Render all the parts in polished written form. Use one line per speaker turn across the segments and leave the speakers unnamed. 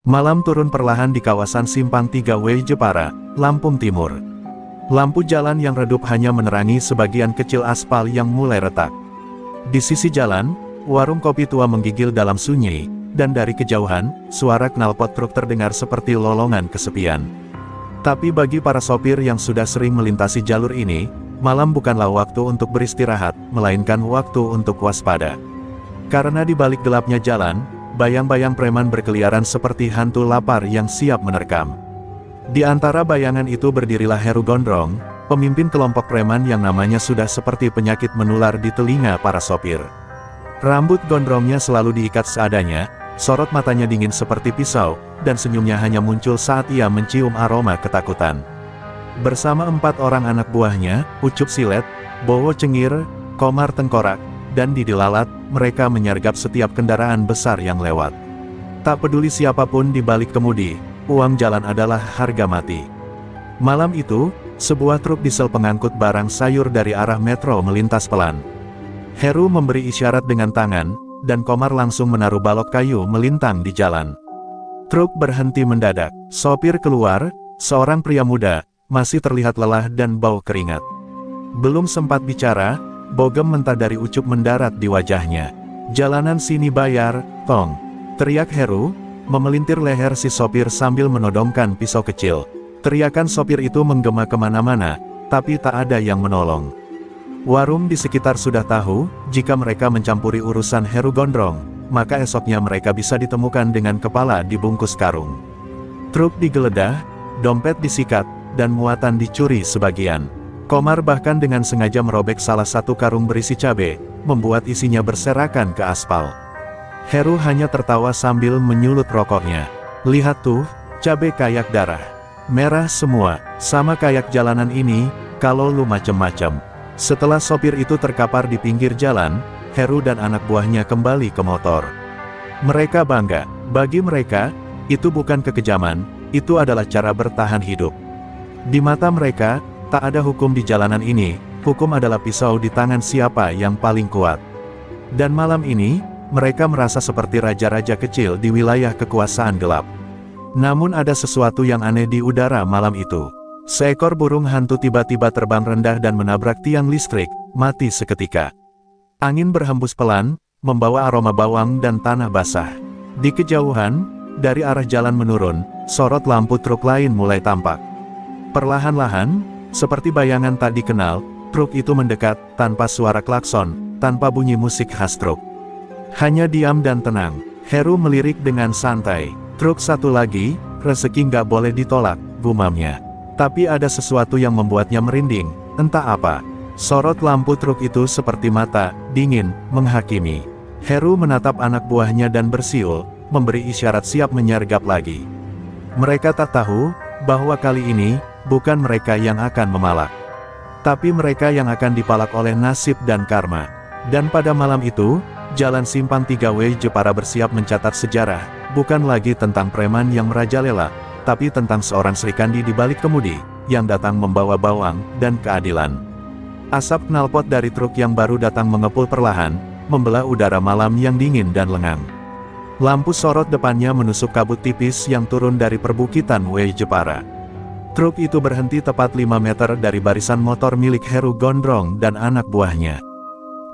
Malam turun perlahan di kawasan Simpang 3W Jepara, Lampung Timur. Lampu jalan yang redup hanya menerangi sebagian kecil aspal yang mulai retak. Di sisi jalan, warung kopi tua menggigil dalam sunyi, dan dari kejauhan, suara knalpot truk terdengar seperti lolongan kesepian. Tapi bagi para sopir yang sudah sering melintasi jalur ini, malam bukanlah waktu untuk beristirahat, melainkan waktu untuk waspada. Karena di balik gelapnya jalan, bayang-bayang preman berkeliaran seperti hantu lapar yang siap menerkam. Di antara bayangan itu berdirilah Heru Gondrong, pemimpin kelompok preman yang namanya sudah seperti penyakit menular di telinga para sopir. Rambut gondrongnya selalu diikat seadanya, sorot matanya dingin seperti pisau, dan senyumnya hanya muncul saat ia mencium aroma ketakutan. Bersama 4 orang anak buahnya, Ucup Silet, Bowo Cengir, Komar Tengkorak, dan Didi Lalat, mereka menyergap setiap kendaraan besar yang lewat. Tak peduli siapapun di balik kemudi, uang jalan adalah harga mati. Malam itu, sebuah truk diesel pengangkut barang sayur dari arah metro melintas pelan. Heru memberi isyarat dengan tangan, dan Komar langsung menaruh balok kayu melintang di jalan. Truk berhenti mendadak, sopir keluar, seorang pria muda, masih terlihat lelah dan bau keringat. Belum sempat bicara, bogem mentah dari Ucup mendarat di wajahnya. "Jalanan sini bayar, Tong!" teriak Heru, memelintir leher si sopir sambil menodongkan pisau kecil. Teriakan sopir itu menggema kemana-mana, tapi tak ada yang menolong. Warung di sekitar sudah tahu, jika mereka mencampuri urusan Heru Gondrong, maka esoknya mereka bisa ditemukan dengan kepala dibungkus karung. Truk digeledah, dompet disikat, dan muatan dicuri sebagian. Komar bahkan dengan sengaja merobek salah satu karung berisi cabe, membuat isinya berserakan ke aspal. Heru hanya tertawa sambil menyulut rokoknya. "Lihat tuh, cabe kayak darah. Merah semua, sama kayak jalanan ini, kalau lu macem-macem." Setelah sopir itu terkapar di pinggir jalan, Heru dan anak buahnya kembali ke motor. Mereka bangga, bagi mereka, itu bukan kekejaman, itu adalah cara bertahan hidup. Di mata mereka, tak ada hukum di jalanan ini, hukum adalah pisau di tangan siapa yang paling kuat. Dan malam ini, mereka merasa seperti raja-raja kecil di wilayah kekuasaan gelap. Namun ada sesuatu yang aneh di udara malam itu. Seekor burung hantu tiba-tiba terbang rendah dan menabrak tiang listrik, mati seketika. Angin berhembus pelan, membawa aroma bawang dan tanah basah. Di kejauhan, dari arah jalan menurun, sorot lampu truk lain mulai tampak. Perlahan-lahan, seperti bayangan tak dikenal, truk itu mendekat, tanpa suara klakson, tanpa bunyi musik khas truk. Hanya diam dan tenang. Heru melirik dengan santai. "Truk satu lagi, rezeki nggak boleh ditolak," gumamnya. Tapi ada sesuatu yang membuatnya merinding, entah apa. Sorot lampu truk itu seperti mata, dingin, menghakimi. Heru menatap anak buahnya dan bersiul, memberi isyarat siap menyergap lagi. Mereka tak tahu, bahwa kali ini, bukan mereka yang akan memalak, tapi mereka yang akan dipalak oleh nasib dan karma. Dan pada malam itu, jalan Simpang 3W Jepara bersiap mencatat sejarah, bukan lagi tentang preman yang merajalela, tapi tentang seorang Srikandi di balik kemudi, yang datang membawa bawang dan keadilan. Asap knalpot dari truk yang baru datang mengepul perlahan, membelah udara malam yang dingin dan lengang. Lampu sorot depannya menusuk kabut tipis yang turun dari perbukitan W Jepara. Truk itu berhenti tepat 5 meter dari barisan motor milik Heru Gondrong dan anak buahnya.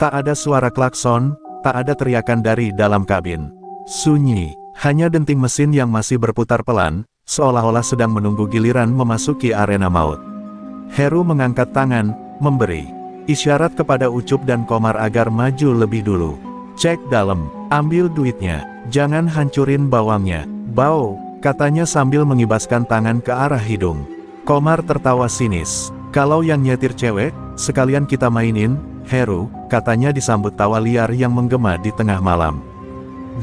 Tak ada suara klakson, tak ada teriakan dari dalam kabin. Sunyi, hanya denting mesin yang masih berputar pelan, seolah-olah sedang menunggu giliran memasuki arena maut. Heru mengangkat tangan, memberi isyarat kepada Ucup dan Komar agar maju lebih dulu. "Cek dalam, ambil duitnya, jangan hancurin bawangnya, bau," katanya sambil mengibaskan tangan ke arah hidung. Komar tertawa sinis. "Kalau yang nyetir cewek, sekalian kita mainin, Heru," katanya disambut tawa liar yang menggema di tengah malam.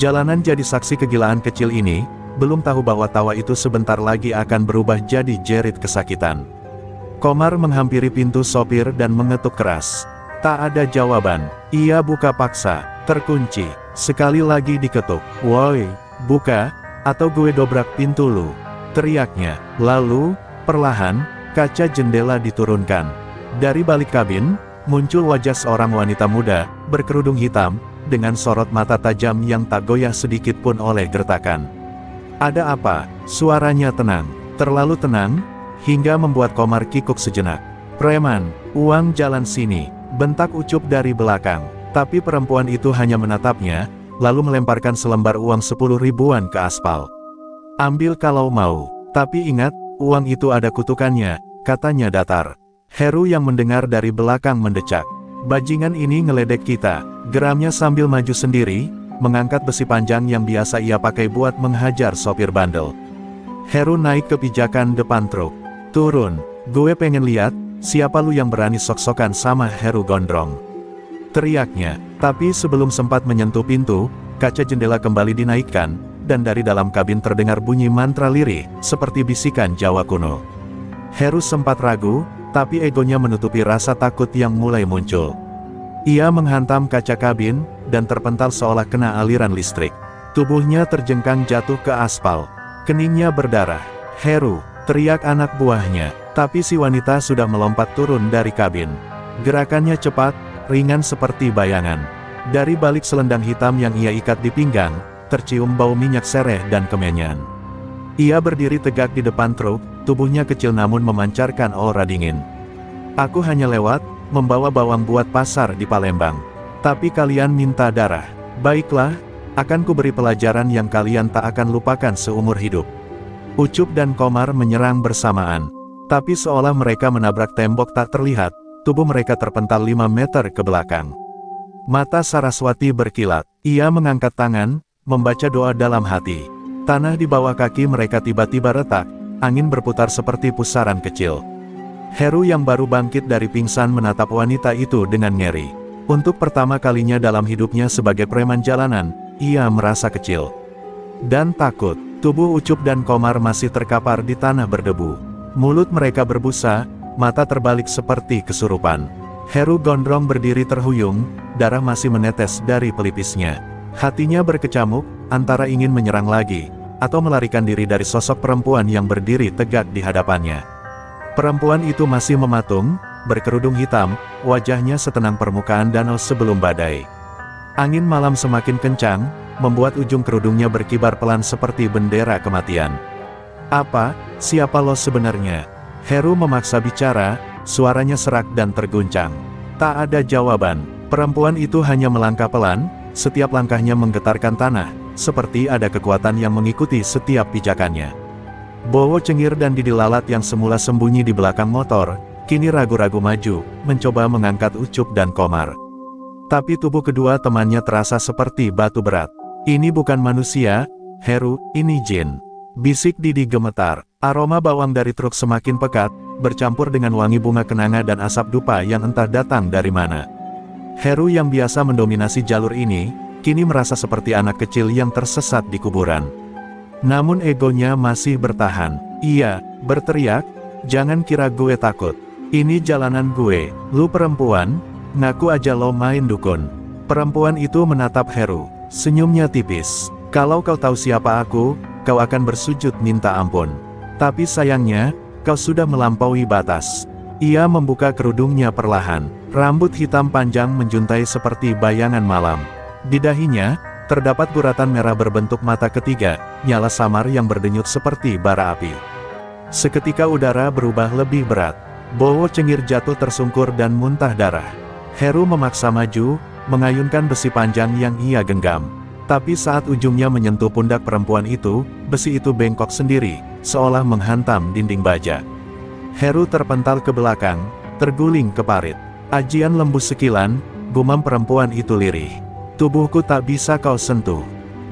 Jalanan jadi saksi kegilaan kecil ini, belum tahu bahwa tawa itu sebentar lagi akan berubah jadi jerit kesakitan. Komar menghampiri pintu sopir dan mengetuk keras. Tak ada jawaban. Ia buka paksa, terkunci, sekali lagi diketuk. "Woi, buka, atau gue dobrak pintu lu," teriaknya. Lalu, perlahan, kaca jendela diturunkan. Dari balik kabin, muncul wajah seorang wanita muda, berkerudung hitam, dengan sorot mata tajam yang tak goyah sedikit pun oleh gertakan. Ada apa? Suaranya tenang. Terlalu tenang, hingga membuat Komar kikuk sejenak. Preman, uang jalan sini, bentak Ucup dari belakang. Tapi perempuan itu hanya menatapnya, lalu melemparkan selembar uang 10 ribuan ke aspal. Ambil kalau mau, tapi ingat, uang itu ada kutukannya, katanya datar. Heru yang mendengar dari belakang mendecak. Bajingan ini ngeledek kita, geramnya sambil maju sendiri, mengangkat besi panjang yang biasa ia pakai buat menghajar sopir bandel. Heru naik ke pijakan depan truk. Turun, gue pengen lihat, siapa lu yang berani sok-sokan sama Heru Gondrong. Teriaknya, tapi sebelum sempat menyentuh pintu, kaca jendela kembali dinaikkan, dan dari dalam kabin terdengar bunyi mantra lirih, seperti bisikan Jawa kuno. Heru sempat ragu, tapi egonya menutupi rasa takut yang mulai muncul. Ia menghantam kaca kabin, dan terpental seolah kena aliran listrik. Tubuhnya terjengkang jatuh ke aspal. Keningnya berdarah. Heru, teriak anak buahnya, tapi si wanita sudah melompat turun dari kabin. Gerakannya cepat, ringan seperti bayangan. Dari balik selendang hitam yang ia ikat di pinggang, tercium bau minyak sereh dan kemenyan. Ia berdiri tegak di depan truk, tubuhnya kecil namun memancarkan aura dingin. Aku hanya lewat, membawa bawang buat pasar di Palembang. Tapi kalian minta darah. Baiklah, akan kuberi pelajaran yang kalian tak akan lupakan seumur hidup. Ucup dan Komar menyerang bersamaan. Tapi seolah mereka menabrak tembok tak terlihat, tubuh mereka terpental 5 meter ke belakang. Mata Saraswati berkilat. Ia mengangkat tangan, membaca doa dalam hati. Tanah di bawah kaki mereka tiba-tiba retak, angin berputar seperti pusaran kecil. Heru yang baru bangkit dari pingsan menatap wanita itu dengan ngeri. Untuk pertama kalinya dalam hidupnya sebagai preman jalanan, ia merasa kecil dan takut. Tubuh Ucup dan Komar masih terkapar di tanah berdebu. Mulut mereka berbusa, mata terbalik seperti kesurupan. Heru Gondrong berdiri terhuyung, darah masih menetes dari pelipisnya. Hatinya berkecamuk, antara ingin menyerang lagi, atau melarikan diri dari sosok perempuan yang berdiri tegak di hadapannya. Perempuan itu masih mematung, berkerudung hitam, wajahnya setenang permukaan danau sebelum badai. Angin malam semakin kencang, membuat ujung kerudungnya berkibar pelan seperti bendera kematian. Apa, siapa lo sebenarnya? Heru memaksa bicara, suaranya serak dan terguncang. Tak ada jawaban, perempuan itu hanya melangkah pelan, setiap langkahnya menggetarkan tanah, seperti ada kekuatan yang mengikuti setiap pijakannya. Bowo cengir dan Didi Lalat yang semula sembunyi di belakang motor, kini ragu-ragu maju, mencoba mengangkat Ucup dan Komar. Tapi tubuh kedua temannya terasa seperti batu berat. Ini bukan manusia, Heru, ini jin. Bisik Didi gemetar. Aroma bawang dari truk semakin pekat, bercampur dengan wangi bunga kenanga dan asap dupa yang entah datang dari mana. Heru yang biasa mendominasi jalur ini, kini merasa seperti anak kecil yang tersesat di kuburan. Namun egonya masih bertahan. Ia berteriak, jangan kira gue takut. Ini jalanan gue, lu perempuan, ngaku aja lo main dukun. Perempuan itu menatap Heru, senyumnya tipis. Kalau kau tahu siapa aku, kau akan bersujud minta ampun. Tapi sayangnya, kau sudah melampaui batas. Ia membuka kerudungnya perlahan. Rambut hitam panjang menjuntai seperti bayangan malam. Di dahinya, terdapat guratan merah berbentuk mata ketiga, nyala samar yang berdenyut seperti bara api. Seketika udara berubah lebih berat. Bowo cengir jatuh tersungkur dan muntah darah. Heru memaksa maju, mengayunkan besi panjang yang ia genggam. Tapi saat ujungnya menyentuh pundak perempuan itu, besi itu bengkok sendiri, seolah menghantam dinding baja. Heru terpental ke belakang, terguling ke parit. Ajian lembus sekilan, gumam perempuan itu lirih. Tubuhku tak bisa kau sentuh.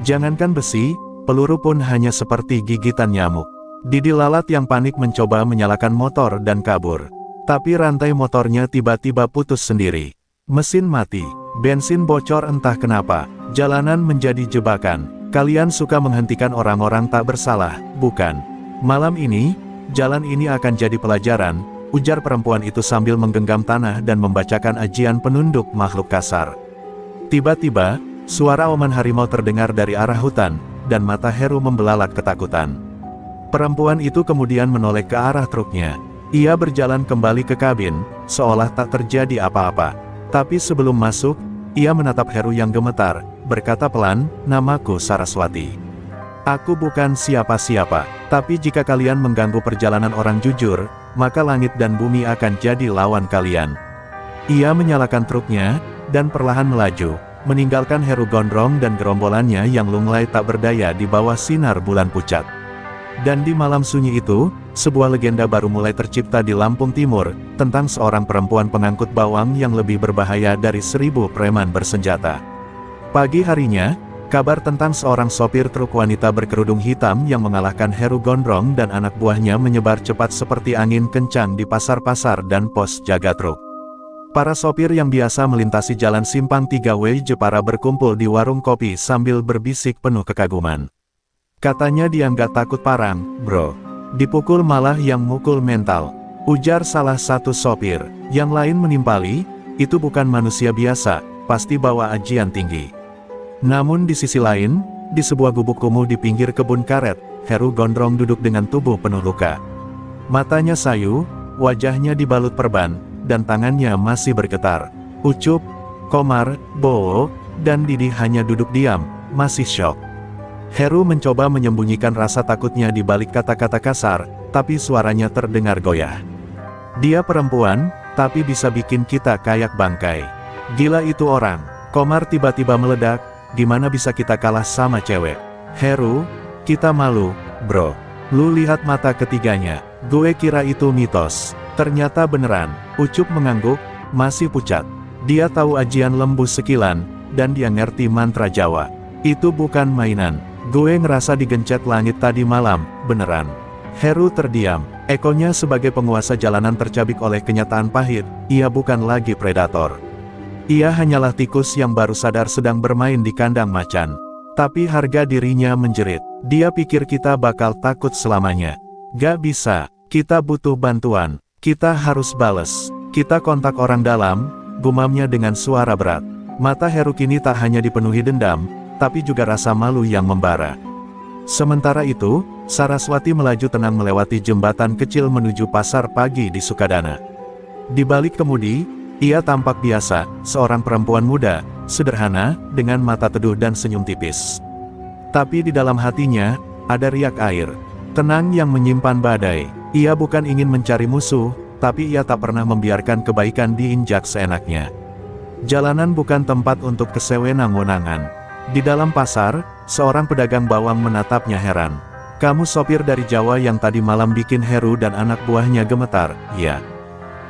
Jangankan besi, peluru pun hanya seperti gigitan nyamuk. Didi Lalat yang panik mencoba menyalakan motor dan kabur. Tapi rantai motornya tiba-tiba putus sendiri. Mesin mati, bensin bocor entah kenapa, jalanan menjadi jebakan. Kalian suka menghentikan orang-orang tak bersalah, bukan? Malam ini, jalan ini akan jadi pelajaran, ujar perempuan itu sambil menggenggam tanah dan membacakan ajian penunduk makhluk kasar. Tiba-tiba, suara oman harimau terdengar dari arah hutan, dan mata Heru membelalak ketakutan. Perempuan itu kemudian menoleh ke arah truknya. Ia berjalan kembali ke kabin, seolah tak terjadi apa-apa. Tapi sebelum masuk, ia menatap Heru yang gemetar, berkata pelan, namaku Saraswati. Aku bukan siapa-siapa, tapi jika kalian mengganggu perjalanan orang jujur, maka langit dan bumi akan jadi lawan kalian. Ia menyalakan truknya, dan perlahan melaju, meninggalkan Heru Gondrong dan gerombolannya yang lunglai tak berdaya di bawah sinar bulan pucat. Dan di malam sunyi itu, sebuah legenda baru mulai tercipta di Lampung Timur, tentang seorang perempuan pengangkut bawang yang lebih berbahaya dari 1000 preman bersenjata. Pagi harinya, kabar tentang seorang sopir truk wanita berkerudung hitam yang mengalahkan Heru Gondrong dan anak buahnya menyebar cepat seperti angin kencang di pasar-pasar dan pos jaga truk. Para sopir yang biasa melintasi jalan Simpang 3W Jepara berkumpul di warung kopi sambil berbisik penuh kekaguman. Katanya dia nggak takut parang, bro. Dipukul malah yang mukul mental. Ujar salah satu sopir. Yang lain menimpali, itu bukan manusia biasa, pasti bawa ajian tinggi. Namun di sisi lain, di sebuah gubuk kumuh di pinggir kebun karet, Heru Gondrong duduk dengan tubuh penuh luka. Matanya sayu, wajahnya dibalut perban, dan tangannya masih bergetar. Ucup, Komar, Bowo, dan Didi hanya duduk diam, masih syok. Heru mencoba menyembunyikan rasa takutnya di balik kata-kata kasar, tapi suaranya terdengar goyah. Dia perempuan, tapi bisa bikin kita kayak bangkai. Gila itu orang. Komar tiba-tiba meledak. Gimana bisa kita kalah sama cewek? Heru, kita malu, bro. Lu lihat mata ketiganya. Gue kira itu mitos. Ternyata beneran. Ucup mengangguk, masih pucat. Dia tahu ajian lembu sekilan, dan dia ngerti mantra Jawa. Itu bukan mainan. Gue ngerasa digencet langit tadi malam, beneran. Heru terdiam. Ekornya sebagai penguasa jalanan tercabik oleh kenyataan pahit. Ia bukan lagi predator. Ia hanyalah tikus yang baru sadar sedang bermain di kandang macan. Tapi harga dirinya menjerit. Dia pikir kita bakal takut selamanya. Gak bisa, kita butuh bantuan. Kita harus bales. Kita kontak orang dalam, gumamnya dengan suara berat. Mata Heru kini tak hanya dipenuhi dendam, tapi juga rasa malu yang membara. Sementara itu, Saraswati melaju tenang melewati jembatan kecil menuju pasar pagi di Sukadana. Di balik kemudi, ia tampak biasa, seorang perempuan muda, sederhana, dengan mata teduh dan senyum tipis. Tapi di dalam hatinya, ada riak air. Tenang yang menyimpan badai. Ia bukan ingin mencari musuh, tapi ia tak pernah membiarkan kebaikan diinjak seenaknya. Jalanan bukan tempat untuk kesewenang-wenangan. Di dalam pasar, seorang pedagang bawang menatapnya heran. Kamu sopir dari Jawa yang tadi malam bikin Heru dan anak buahnya gemetar, ya?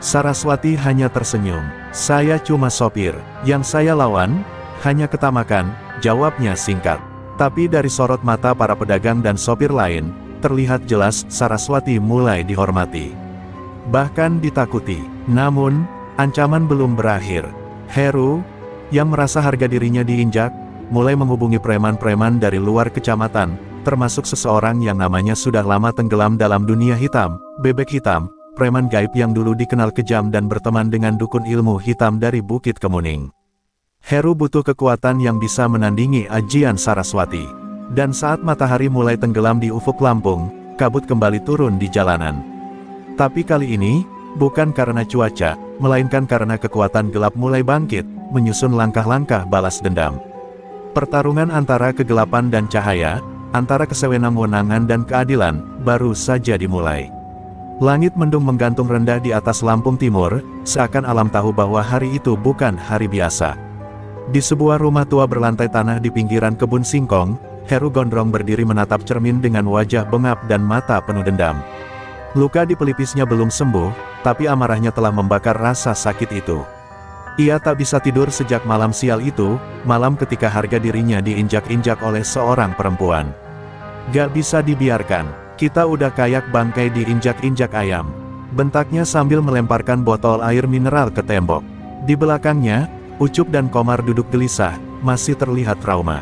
Saraswati hanya tersenyum. Saya cuma sopir. Yang saya lawan, hanya ketamakan, jawabnya singkat. Tapi dari sorot mata para pedagang dan sopir lain, terlihat jelas Saraswati mulai dihormati. Bahkan ditakuti. Namun, ancaman belum berakhir. Heru, yang merasa harga dirinya diinjak, mulai menghubungi preman-preman dari luar kecamatan, termasuk seseorang yang namanya sudah lama tenggelam dalam dunia hitam, Bebek Hitam, preman gaib yang dulu dikenal kejam dan berteman dengan dukun ilmu hitam dari Bukit Kemuning. Heru butuh kekuatan yang bisa menandingi ajian Saraswati. Dan saat matahari mulai tenggelam di ufuk Lampung, kabut kembali turun di jalanan. Tapi kali ini, bukan karena cuaca, melainkan karena kekuatan gelap mulai bangkit, menyusun langkah-langkah balas dendam. Pertarungan antara kegelapan dan cahaya, antara kesewenang-wenangan dan keadilan, baru saja dimulai. Langit mendung menggantung rendah di atas Lampung Timur, seakan alam tahu bahwa hari itu bukan hari biasa. Di sebuah rumah tua berlantai tanah di pinggiran kebun singkong, Heru Gondrong berdiri menatap cermin dengan wajah bengap dan mata penuh dendam. Luka di pelipisnya belum sembuh, tapi amarahnya telah membakar rasa sakit itu. Ia tak bisa tidur sejak malam sial itu, malam ketika harga dirinya diinjak-injak oleh seorang perempuan. Gak bisa dibiarkan. Kita udah kayak bangkai diinjak-injak ayam. Bentaknya sambil melemparkan botol air mineral ke tembok. Di belakangnya, Ucup dan Komar duduk gelisah, masih terlihat trauma.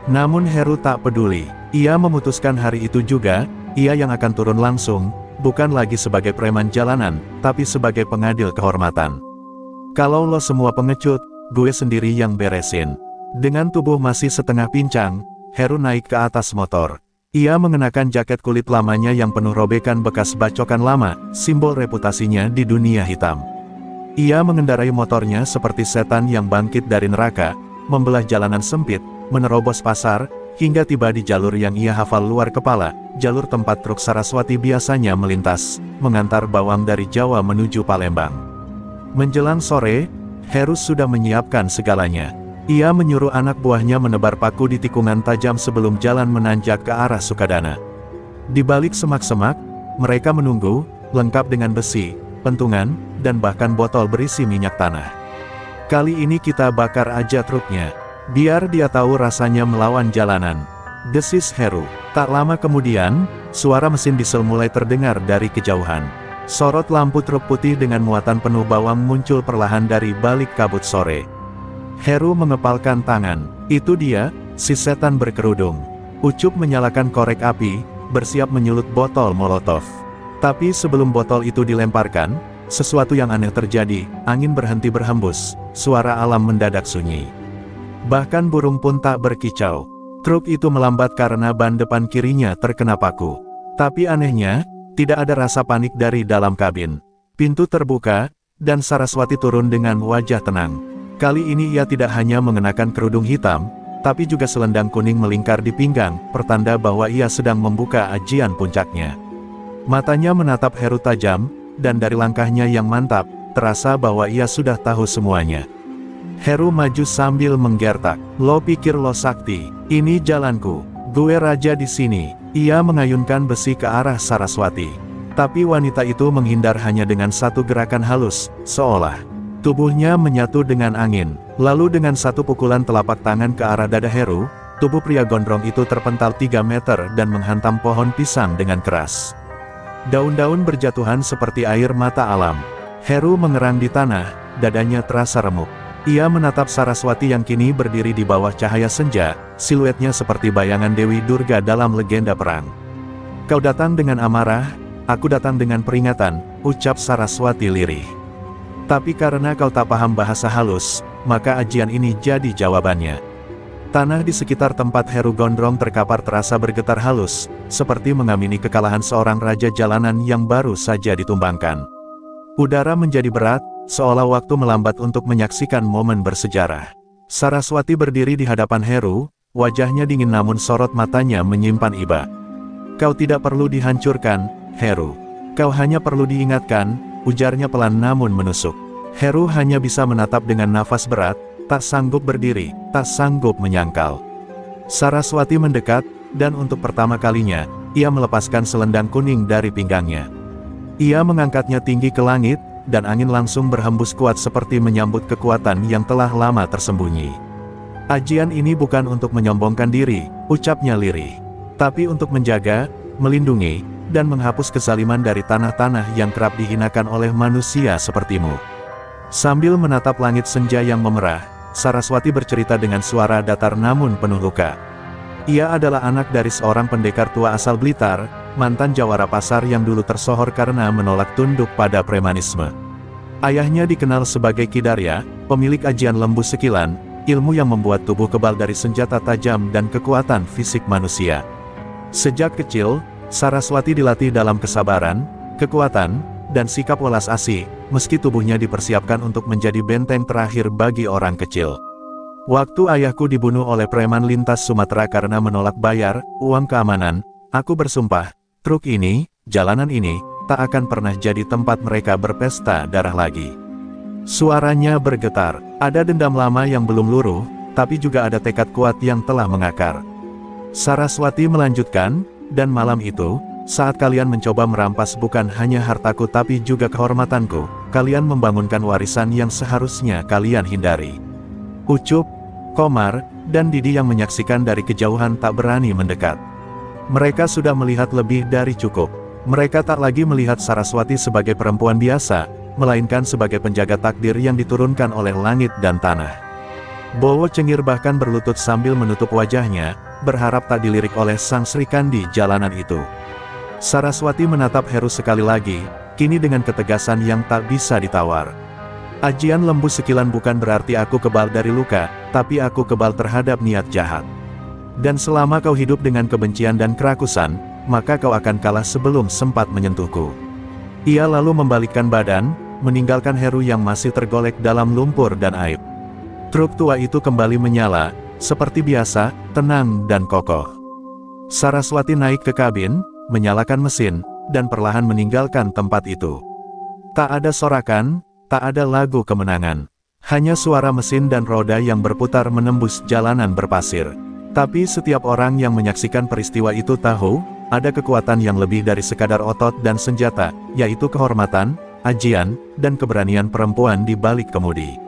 Namun Heru tak peduli. Ia memutuskan hari itu juga, ia yang akan turun langsung, bukan lagi sebagai preman jalanan, tapi sebagai pengadil kehormatan. Kalau lo semua pengecut, gue sendiri yang beresin. Dengan tubuh masih setengah pincang, Heru naik ke atas motor. Ia mengenakan jaket kulit lamanya yang penuh robekan bekas bacokan lama, simbol reputasinya di dunia hitam. Ia mengendarai motornya seperti setan yang bangkit dari neraka, membelah jalanan sempit, menerobos pasar, hingga tiba di jalur yang ia hafal luar kepala, jalur tempat truk Saraswati biasanya melintas, mengantar bawang dari Jawa menuju Palembang. Menjelang sore, Heru sudah menyiapkan segalanya. Ia menyuruh anak buahnya menebar paku di tikungan tajam sebelum jalan menanjak ke arah Sukadana. Di balik semak-semak, mereka menunggu, lengkap dengan besi, pentungan, dan bahkan botol berisi minyak tanah. Kali ini kita bakar aja truknya, biar dia tahu rasanya melawan jalanan, desis Heru. Tak lama kemudian, suara mesin diesel mulai terdengar dari kejauhan. Sorot lampu truk putih dengan muatan penuh bawang muncul perlahan dari balik kabut sore. Heru mengepalkan tangan. Itu dia, si setan berkerudung. Ucup menyalakan korek api, bersiap menyulut botol molotov. Tapi sebelum botol itu dilemparkan, sesuatu yang aneh terjadi. Angin berhenti berhembus, suara alam mendadak sunyi. Bahkan burung pun tak berkicau. Truk itu melambat karena ban depan kirinya terkena paku. Tapi anehnya, tidak ada rasa panik dari dalam kabin. Pintu terbuka, dan Saraswati turun dengan wajah tenang. Kali ini ia tidak hanya mengenakan kerudung hitam, tapi juga selendang kuning melingkar di pinggang, pertanda bahwa ia sedang membuka ajian puncaknya. Matanya menatap Heru tajam, dan dari langkahnya yang mantap, terasa bahwa ia sudah tahu semuanya. Heru maju sambil menggertak. Lo pikir lo sakti? Ini jalanku. Gue raja di sini. Ia mengayunkan besi ke arah Saraswati. Tapi wanita itu menghindar hanya dengan satu gerakan halus, seolah tubuhnya menyatu dengan angin. Lalu dengan satu pukulan telapak tangan ke arah dada Heru, tubuh pria gondrong itu terpental 3 meter dan menghantam pohon pisang dengan keras. Daun-daun berjatuhan seperti air mata alam. Heru mengerang di tanah, dadanya terasa remuk. Ia menatap Saraswati yang kini berdiri di bawah cahaya senja, siluetnya seperti bayangan Dewi Durga dalam legenda perang. Kau datang dengan amarah, aku datang dengan peringatan, ucap Saraswati lirih. Tapi karena kau tak paham bahasa halus, maka ajian ini jadi jawabannya. Tanah di sekitar tempat Heru gondrong terkapar terasa bergetar halus, seperti mengamini kekalahan seorang raja jalanan yang baru saja ditumbangkan. Udara menjadi berat, seolah waktu melambat untuk menyaksikan momen bersejarah. Saraswati berdiri di hadapan Heru, wajahnya dingin namun sorot matanya menyimpan iba. Kau tidak perlu dihancurkan, Heru. Kau hanya perlu diingatkan, ujarnya pelan namun menusuk. Heru hanya bisa menatap dengan nafas berat, tak sanggup berdiri, tak sanggup menyangkal. Saraswati mendekat, dan untuk pertama kalinya, ia melepaskan selendang kuning dari pinggangnya. Ia mengangkatnya tinggi ke langit, dan angin langsung berhembus kuat seperti menyambut kekuatan yang telah lama tersembunyi. Ajian ini bukan untuk menyombongkan diri, ucapnya lirih. Tapi untuk menjaga, melindungi, dan menghapus kezaliman dari tanah-tanah yang kerap dihinakan oleh manusia sepertimu. Sambil menatap langit senja yang memerah, Saraswati bercerita dengan suara datar namun penuh luka. Ia adalah anak dari seorang pendekar tua asal Blitar, mantan jawara pasar yang dulu tersohor karena menolak tunduk pada premanisme. Ayahnya dikenal sebagai Kidarya, pemilik ajian lembu sekilan, ilmu yang membuat tubuh kebal dari senjata tajam dan kekuatan fisik manusia. Sejak kecil, Saraswati dilatih dalam kesabaran, kekuatan, dan sikap welas asih, meski tubuhnya dipersiapkan untuk menjadi benteng terakhir bagi orang kecil. Waktu ayahku dibunuh oleh preman lintas Sumatera karena menolak bayar uang keamanan, aku bersumpah, truk ini, jalanan ini, tak akan pernah jadi tempat mereka berpesta darah lagi. Suaranya bergetar, ada dendam lama yang belum luruh, tapi juga ada tekad kuat yang telah mengakar. Saraswati melanjutkan, dan malam itu, saat kalian mencoba merampas bukan hanya hartaku tapi juga kehormatanku, kalian membangunkan warisan yang seharusnya kalian hindari. Ucup, Komar, dan Didi yang menyaksikan dari kejauhan tak berani mendekat. Mereka sudah melihat lebih dari cukup. Mereka tak lagi melihat Saraswati sebagai perempuan biasa, melainkan sebagai penjaga takdir yang diturunkan oleh langit dan tanah. Bowo Cengir bahkan berlutut sambil menutup wajahnya, berharap tak dilirik oleh Sang Sri Kandi jalanan itu. Saraswati menatap Heru sekali lagi, kini dengan ketegasan yang tak bisa ditawar. Ajian lembu sekilan bukan berarti aku kebal dari luka, tapi aku kebal terhadap niat jahat. Dan selama kau hidup dengan kebencian dan kerakusan, maka kau akan kalah sebelum sempat menyentuhku. Ia lalu membalikkan badan, meninggalkan Heru yang masih tergolek dalam lumpur dan aib. Truk tua itu kembali menyala, seperti biasa, tenang dan kokoh. Saraswati naik ke kabin, menyalakan mesin, dan perlahan meninggalkan tempat itu. Tak ada sorakan, tak ada lagu kemenangan. Hanya suara mesin dan roda yang berputar menembus jalanan berpasir. Tapi setiap orang yang menyaksikan peristiwa itu tahu, ada kekuatan yang lebih dari sekadar otot dan senjata, yaitu kehormatan, ajian, dan keberanian perempuan di balik kemudi.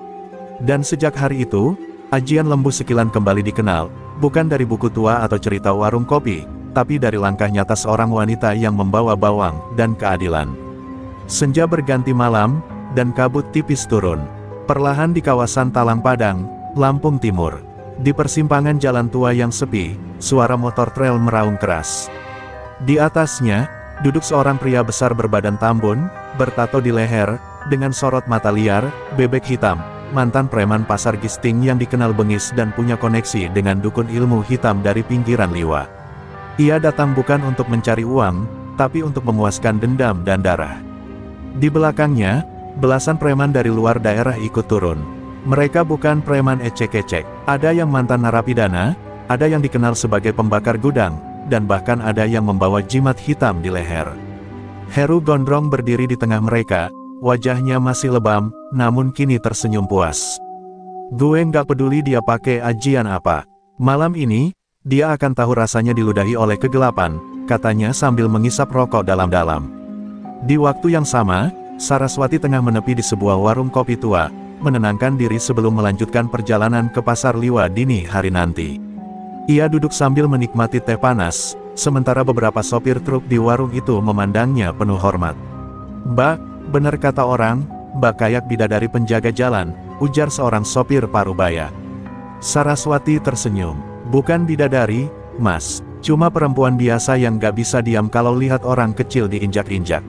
Dan sejak hari itu, ajian Lembu Sekilan kembali dikenal, bukan dari buku tua atau cerita warung kopi, tapi dari langkah nyata seorang wanita yang membawa bawang dan keadilan. Senja berganti malam, dan kabut tipis turun. Perlahan di kawasan Talang Padang, Lampung Timur. Di persimpangan jalan tua yang sepi, suara motor trail meraung keras. Di atasnya, duduk seorang pria besar berbadan tambun, bertato di leher, dengan sorot mata liar, bebek hitam, mantan preman pasar Gisting yang dikenal bengis dan punya koneksi dengan dukun ilmu hitam dari pinggiran Liwa. Ia datang bukan untuk mencari uang, tapi untuk memuaskan dendam dan darah. Di belakangnya, belasan preman dari luar daerah ikut turun. Mereka bukan preman ecek-ecek, ada yang mantan narapidana, ada yang dikenal sebagai pembakar gudang, dan bahkan ada yang membawa jimat hitam di leher. Heru Gondrong berdiri di tengah mereka, wajahnya masih lebam, namun kini tersenyum puas. Gue nggak peduli dia pakai ajian apa. Malam ini, dia akan tahu rasanya diludahi oleh kegelapan, katanya sambil mengisap rokok dalam-dalam. Di waktu yang sama, Saraswati tengah menepi di sebuah warung kopi tua, menenangkan diri sebelum melanjutkan perjalanan ke Pasar Liwa dini hari nanti. Ia duduk sambil menikmati teh panas, sementara beberapa sopir truk di warung itu memandangnya penuh hormat. "Mbak, benar kata orang, Mbak kayak bidadari penjaga jalan," ujar seorang sopir parubaya. Saraswati tersenyum. "Bukan bidadari, Mas, cuma perempuan biasa yang gak bisa diam kalau lihat orang kecil diinjak-injak."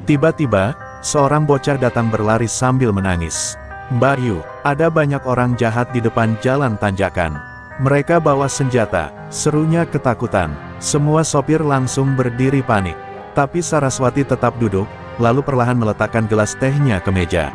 Tiba-tiba, seorang bocah datang berlari sambil menangis. "Mbak Yu, ada banyak orang jahat di depan jalan tanjakan. Mereka bawa senjata," serunya ketakutan. Semua sopir langsung berdiri panik. Tapi Saraswati tetap duduk, lalu perlahan meletakkan gelas tehnya ke meja.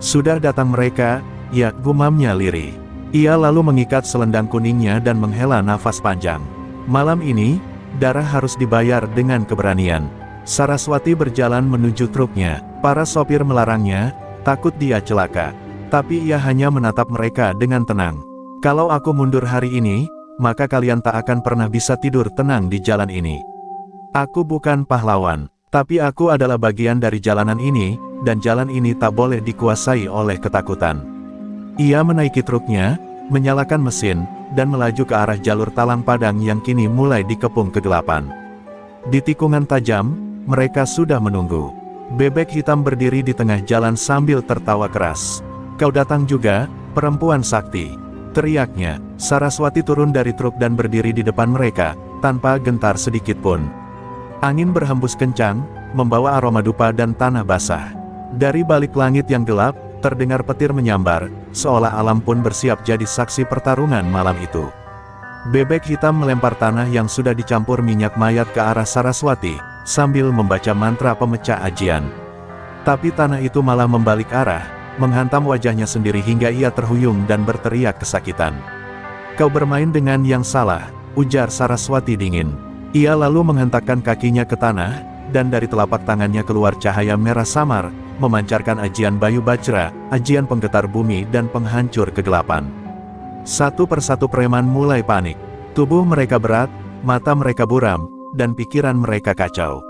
"Sudah datang mereka," ya, gumamnya lirih. Ia lalu mengikat selendang kuningnya dan menghela nafas panjang. Malam ini, darah harus dibayar dengan keberanian. Saraswati berjalan menuju truknya. Para sopir melarangnya, takut dia celaka. Tapi ia hanya menatap mereka dengan tenang. "Kalau aku mundur hari ini, maka kalian tak akan pernah bisa tidur tenang di jalan ini. Aku bukan pahlawan, tapi aku adalah bagian dari jalanan ini, dan jalan ini tak boleh dikuasai oleh ketakutan." Ia menaiki truknya, menyalakan mesin, dan melaju ke arah jalur Talang Padang yang kini mulai dikepung kegelapan. Di tikungan tajam, mereka sudah menunggu. Bebek hitam berdiri di tengah jalan sambil tertawa keras. "Kau datang juga, perempuan sakti," teriaknya. Saraswati turun dari truk dan berdiri di depan mereka, tanpa gentar sedikit pun. Angin berhembus kencang, membawa aroma dupa dan tanah basah. Dari balik langit yang gelap, terdengar petir menyambar, seolah alam pun bersiap jadi saksi pertarungan malam itu. Bebek hitam melempar tanah yang sudah dicampur minyak mayat ke arah Saraswati, sambil membaca mantra pemecah ajian. Tapi tanah itu malah membalik arah, menghantam wajahnya sendiri hingga ia terhuyung dan berteriak kesakitan. "Kau bermain dengan yang salah," ujar Saraswati dingin. Ia lalu menghentakkan kakinya ke tanah, dan dari telapak tangannya keluar cahaya merah samar, memancarkan ajian Bayu Bajra, ajian penggetar bumi dan penghancur kegelapan. Satu persatu preman mulai panik. Tubuh mereka berat, mata mereka buram, dan pikiran mereka kacau.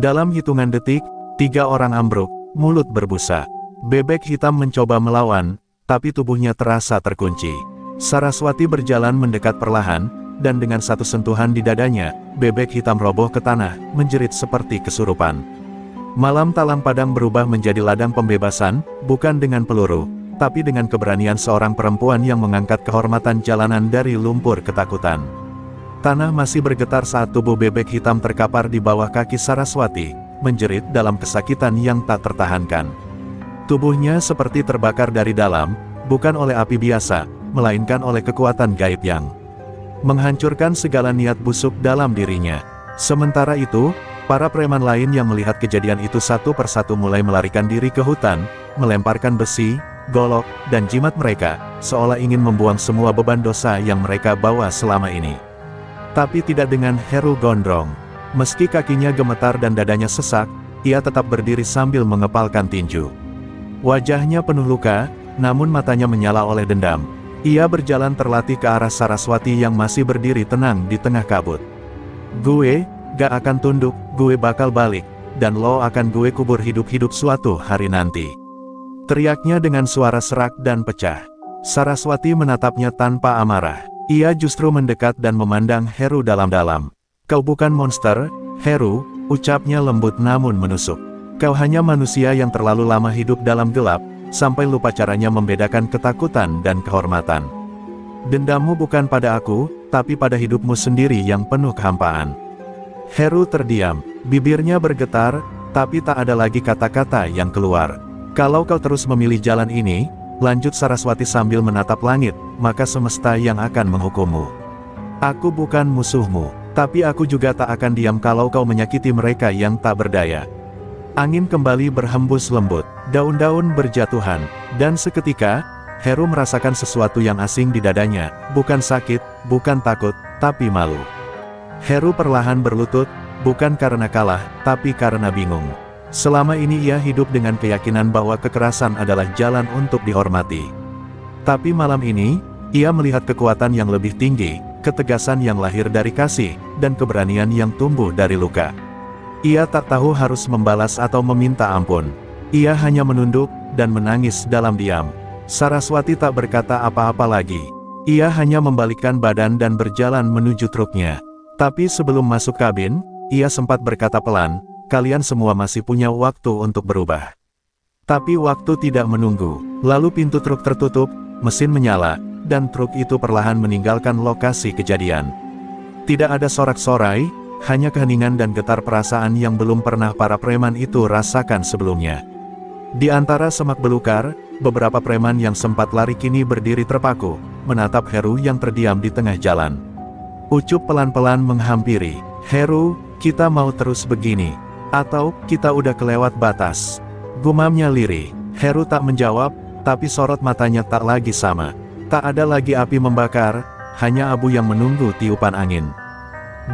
Dalam hitungan detik, 3 orang ambruk, mulut berbusa. Bebek hitam mencoba melawan, tapi tubuhnya terasa terkunci. Saraswati berjalan mendekat perlahan, dan dengan satu sentuhan di dadanya, bebek hitam roboh ke tanah, menjerit seperti kesurupan. Malam Talang Padang berubah menjadi ladang pembebasan, bukan dengan peluru, tapi dengan keberanian seorang perempuan yang mengangkat kehormatan jalanan dari lumpur ketakutan. Tanah masih bergetar saat tubuh bebek hitam terkapar di bawah kaki Saraswati, menjerit dalam kesakitan yang tak tertahankan. Tubuhnya seperti terbakar dari dalam, bukan oleh api biasa, melainkan oleh kekuatan gaib yang menghancurkan segala niat busuk dalam dirinya. Sementara itu, para preman lain yang melihat kejadian itu satu persatu mulai melarikan diri ke hutan, melemparkan besi, golok, dan jimat mereka, seolah ingin membuang semua beban dosa yang mereka bawa selama ini. Tapi tidak dengan Heru Gondrong. Meski kakinya gemetar dan dadanya sesak, ia tetap berdiri sambil mengepalkan tinju. Wajahnya penuh luka, namun matanya menyala oleh dendam. Ia berjalan terlatih ke arah Saraswati yang masih berdiri tenang di tengah kabut. "Gue gak akan tunduk, gue bakal balik, dan lo akan gue kubur hidup-hidup suatu hari nanti," teriaknya dengan suara serak dan pecah. Saraswati menatapnya tanpa amarah. Ia justru mendekat dan memandang Heru dalam-dalam. "Kau bukan monster, Heru," ucapnya lembut namun menusuk. "Kau hanya manusia yang terlalu lama hidup dalam gelap, sampai lupa caranya membedakan ketakutan dan kehormatan. Dendammu bukan pada aku, tapi pada hidupmu sendiri yang penuh kehampaan." Heru terdiam, bibirnya bergetar, tapi tak ada lagi kata-kata yang keluar. "Kalau kau terus memilih jalan ini," lanjut Saraswati sambil menatap langit, "maka semesta yang akan menghukummu. Aku bukan musuhmu, tapi aku juga tak akan diam kalau kau menyakiti mereka yang tak berdaya." Angin kembali berhembus lembut, daun-daun berjatuhan, dan seketika, Heru merasakan sesuatu yang asing di dadanya, bukan sakit, bukan takut, tapi malu. Heru perlahan berlutut, bukan karena kalah, tapi karena bingung. Selama ini ia hidup dengan keyakinan bahwa kekerasan adalah jalan untuk dihormati. Tapi malam ini, ia melihat kekuatan yang lebih tinggi, ketegasan yang lahir dari kasih, dan keberanian yang tumbuh dari luka. Ia tak tahu harus membalas atau meminta ampun. Ia hanya menunduk, dan menangis dalam diam. Saraswati tak berkata apa-apa lagi. Ia hanya membalikkan badan dan berjalan menuju truknya. Tapi sebelum masuk kabin, ia sempat berkata pelan, "Kalian semua masih punya waktu untuk berubah." Tapi waktu tidak menunggu. Lalu pintu truk tertutup, mesin menyala, dan truk itu perlahan meninggalkan lokasi kejadian. Tidak ada sorak-sorai, hanya keheningan dan getar perasaan yang belum pernah para preman itu rasakan sebelumnya. Di antara semak belukar, beberapa preman yang sempat lari kini berdiri terpaku, menatap Heru yang terdiam di tengah jalan. Ucup pelan-pelan menghampiri, "Heru, kita mau terus begini? Atau, kita udah kelewat batas?" Gumamnya lirih. Heru tak menjawab, tapi sorot matanya tak lagi sama. Tak ada lagi api membakar, hanya abu yang menunggu tiupan angin.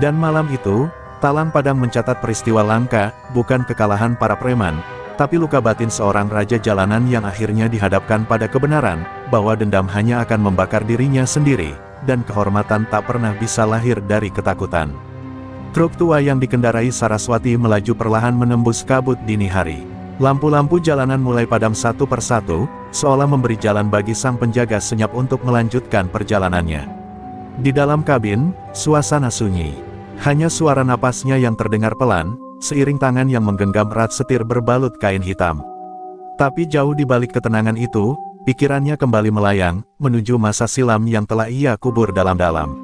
Dan malam itu, Talang Padang mencatat peristiwa langka, bukan kekalahan para preman, tapi luka batin seorang raja jalanan yang akhirnya dihadapkan pada kebenaran, bahwa dendam hanya akan membakar dirinya sendiri, dan kehormatan tak pernah bisa lahir dari ketakutan. Truk tua yang dikendarai Saraswati melaju perlahan menembus kabut dini hari. Lampu-lampu jalanan mulai padam satu persatu, seolah memberi jalan bagi sang penjaga senyap untuk melanjutkan perjalanannya. Di dalam kabin, suasana sunyi. Hanya suara napasnya yang terdengar pelan, seiring tangan yang menggenggam erat setir berbalut kain hitam. Tapi jauh di balik ketenangan itu, pikirannya kembali melayang, menuju masa silam yang telah ia kubur dalam-dalam.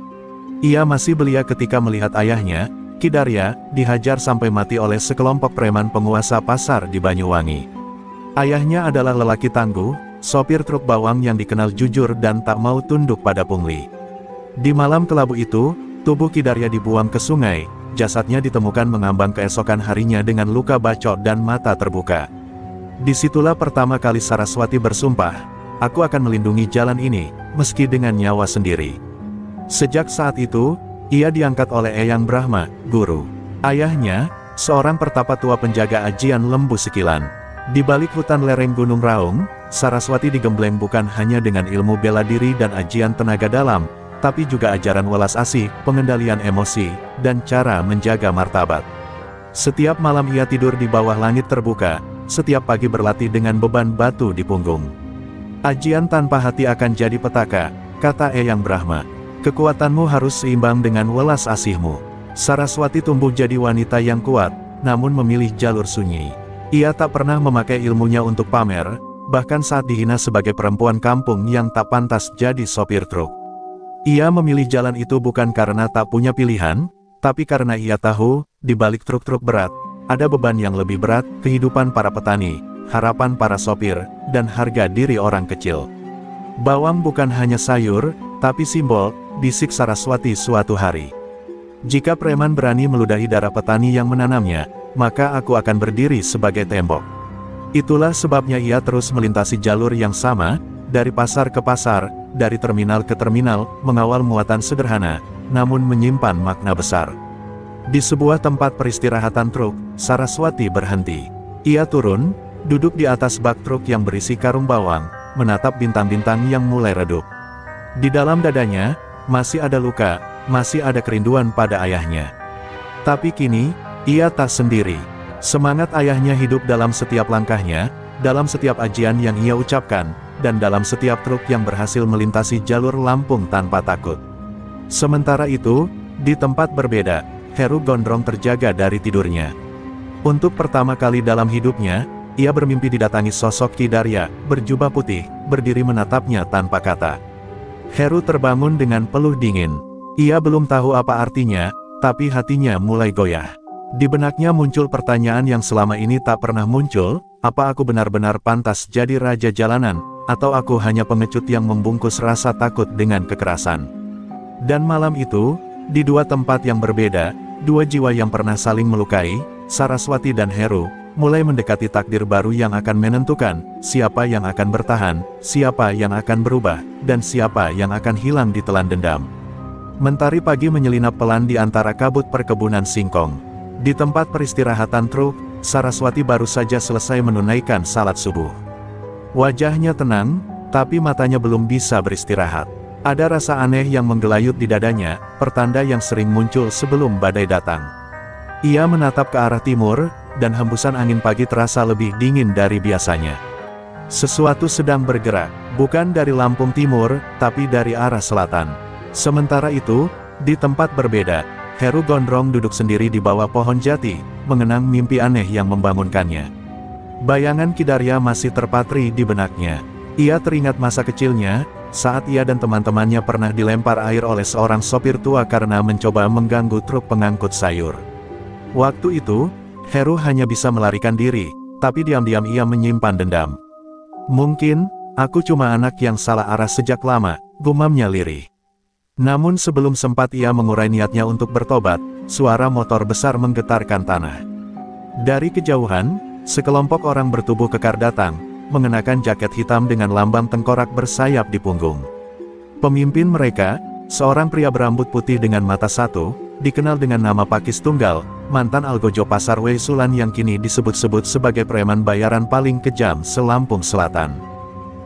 Ia masih belia ketika melihat ayahnya, Ki Darya, dihajar sampai mati oleh sekelompok preman penguasa pasar di Banyuwangi. Ayahnya adalah lelaki tangguh, sopir truk bawang yang dikenal jujur dan tak mau tunduk pada pungli. Di malam kelabu itu, tubuh Ki Darya dibuang ke sungai, jasadnya ditemukan mengambang keesokan harinya dengan luka bacok dan mata terbuka. Disitulah pertama kali Saraswati bersumpah, "Aku akan melindungi jalan ini, meski dengan nyawa sendiri." Sejak saat itu, ia diangkat oleh Eyang Brahma, guru. Ayahnya, seorang pertapa tua penjaga ajian lembu sekilan. Di balik hutan lereng Gunung Raung, Saraswati digembleng bukan hanya dengan ilmu bela diri dan ajian tenaga dalam, tapi juga ajaran welas asih, pengendalian emosi, dan cara menjaga martabat. Setiap malam ia tidur di bawah langit terbuka, setiap pagi berlatih dengan beban batu di punggung. "Ajian tanpa hati akan jadi petaka," kata Eyang Brahma. "Kekuatanmu harus seimbang dengan welas asihmu." Saraswati tumbuh jadi wanita yang kuat, namun memilih jalur sunyi. Ia tak pernah memakai ilmunya untuk pamer, bahkan saat dihina sebagai perempuan kampung yang tak pantas jadi sopir truk. Ia memilih jalan itu bukan karena tak punya pilihan, tapi karena ia tahu, di balik truk-truk berat, ada beban yang lebih berat, kehidupan para petani, harapan para sopir, dan harga diri orang kecil. "Bawang bukan hanya sayur, tapi simbol," bisik Saraswati suatu hari. "Jika preman berani meludahi darah petani yang menanamnya, maka aku akan berdiri sebagai tembok." Itulah sebabnya ia terus melintasi jalur yang sama, dari pasar ke pasar, dari terminal ke terminal, mengawal muatan sederhana, namun menyimpan makna besar. Di sebuah tempat peristirahatan truk, Saraswati berhenti. Ia turun, duduk di atas bak truk yang berisi karung bawang, menatap bintang-bintang yang mulai redup. Di dalam dadanya, masih ada luka, masih ada kerinduan pada ayahnya. Tapi kini, ia tak sendiri. Semangat ayahnya hidup dalam setiap langkahnya, dalam setiap ajian yang ia ucapkan, dan dalam setiap truk yang berhasil melintasi jalur Lampung tanpa takut. Sementara itu, di tempat berbeda, Heru Gondrong terjaga dari tidurnya. Untuk pertama kali dalam hidupnya, ia bermimpi didatangi sosok Ki Darya, berjubah putih, berdiri menatapnya tanpa kata. Heru terbangun dengan peluh dingin. Ia belum tahu apa artinya, tapi hatinya mulai goyah. Di benaknya muncul pertanyaan yang selama ini tak pernah muncul, apa aku benar-benar pantas jadi raja jalanan, atau aku hanya pengecut yang membungkus rasa takut dengan kekerasan. Dan malam itu, di dua tempat yang berbeda, dua jiwa yang pernah saling melukai, Saraswati dan Heru, mulai mendekati takdir baru yang akan menentukan, siapa yang akan bertahan, siapa yang akan berubah, dan siapa yang akan hilang ditelan dendam. Mentari pagi menyelinap pelan di antara kabut perkebunan singkong. Di tempat peristirahatan truk, Saraswati baru saja selesai menunaikan salat subuh. Wajahnya tenang, tapi matanya belum bisa beristirahat. Ada rasa aneh yang menggelayut di dadanya, pertanda yang sering muncul sebelum badai datang. Ia menatap ke arah timur, dan hembusan angin pagi terasa lebih dingin dari biasanya. Sesuatu sedang bergerak, bukan dari Lampung Timur, tapi dari arah selatan. Sementara itu, di tempat berbeda, Heru Gondrong duduk sendiri di bawah pohon jati, mengenang mimpi aneh yang membangunkannya. Bayangan Ki Darya masih terpatri di benaknya. Ia teringat masa kecilnya, saat ia dan teman-temannya pernah dilempar air oleh seorang sopir tua karena mencoba mengganggu truk pengangkut sayur. Waktu itu, Heru hanya bisa melarikan diri, tapi diam-diam ia menyimpan dendam. Mungkin, aku cuma anak yang salah arah sejak lama, gumamnya lirih. Namun sebelum sempat ia mengurai niatnya untuk bertobat, suara motor besar menggetarkan tanah. Dari kejauhan, sekelompok orang bertubuh kekar datang, mengenakan jaket hitam dengan lambang tengkorak bersayap di punggung. Pemimpin mereka, seorang pria berambut putih dengan mata satu, dikenal dengan nama Pakis Tunggal, mantan algojo pasar Wesulan yang kini disebut-sebut sebagai preman bayaran paling kejam se-Lampung Selatan.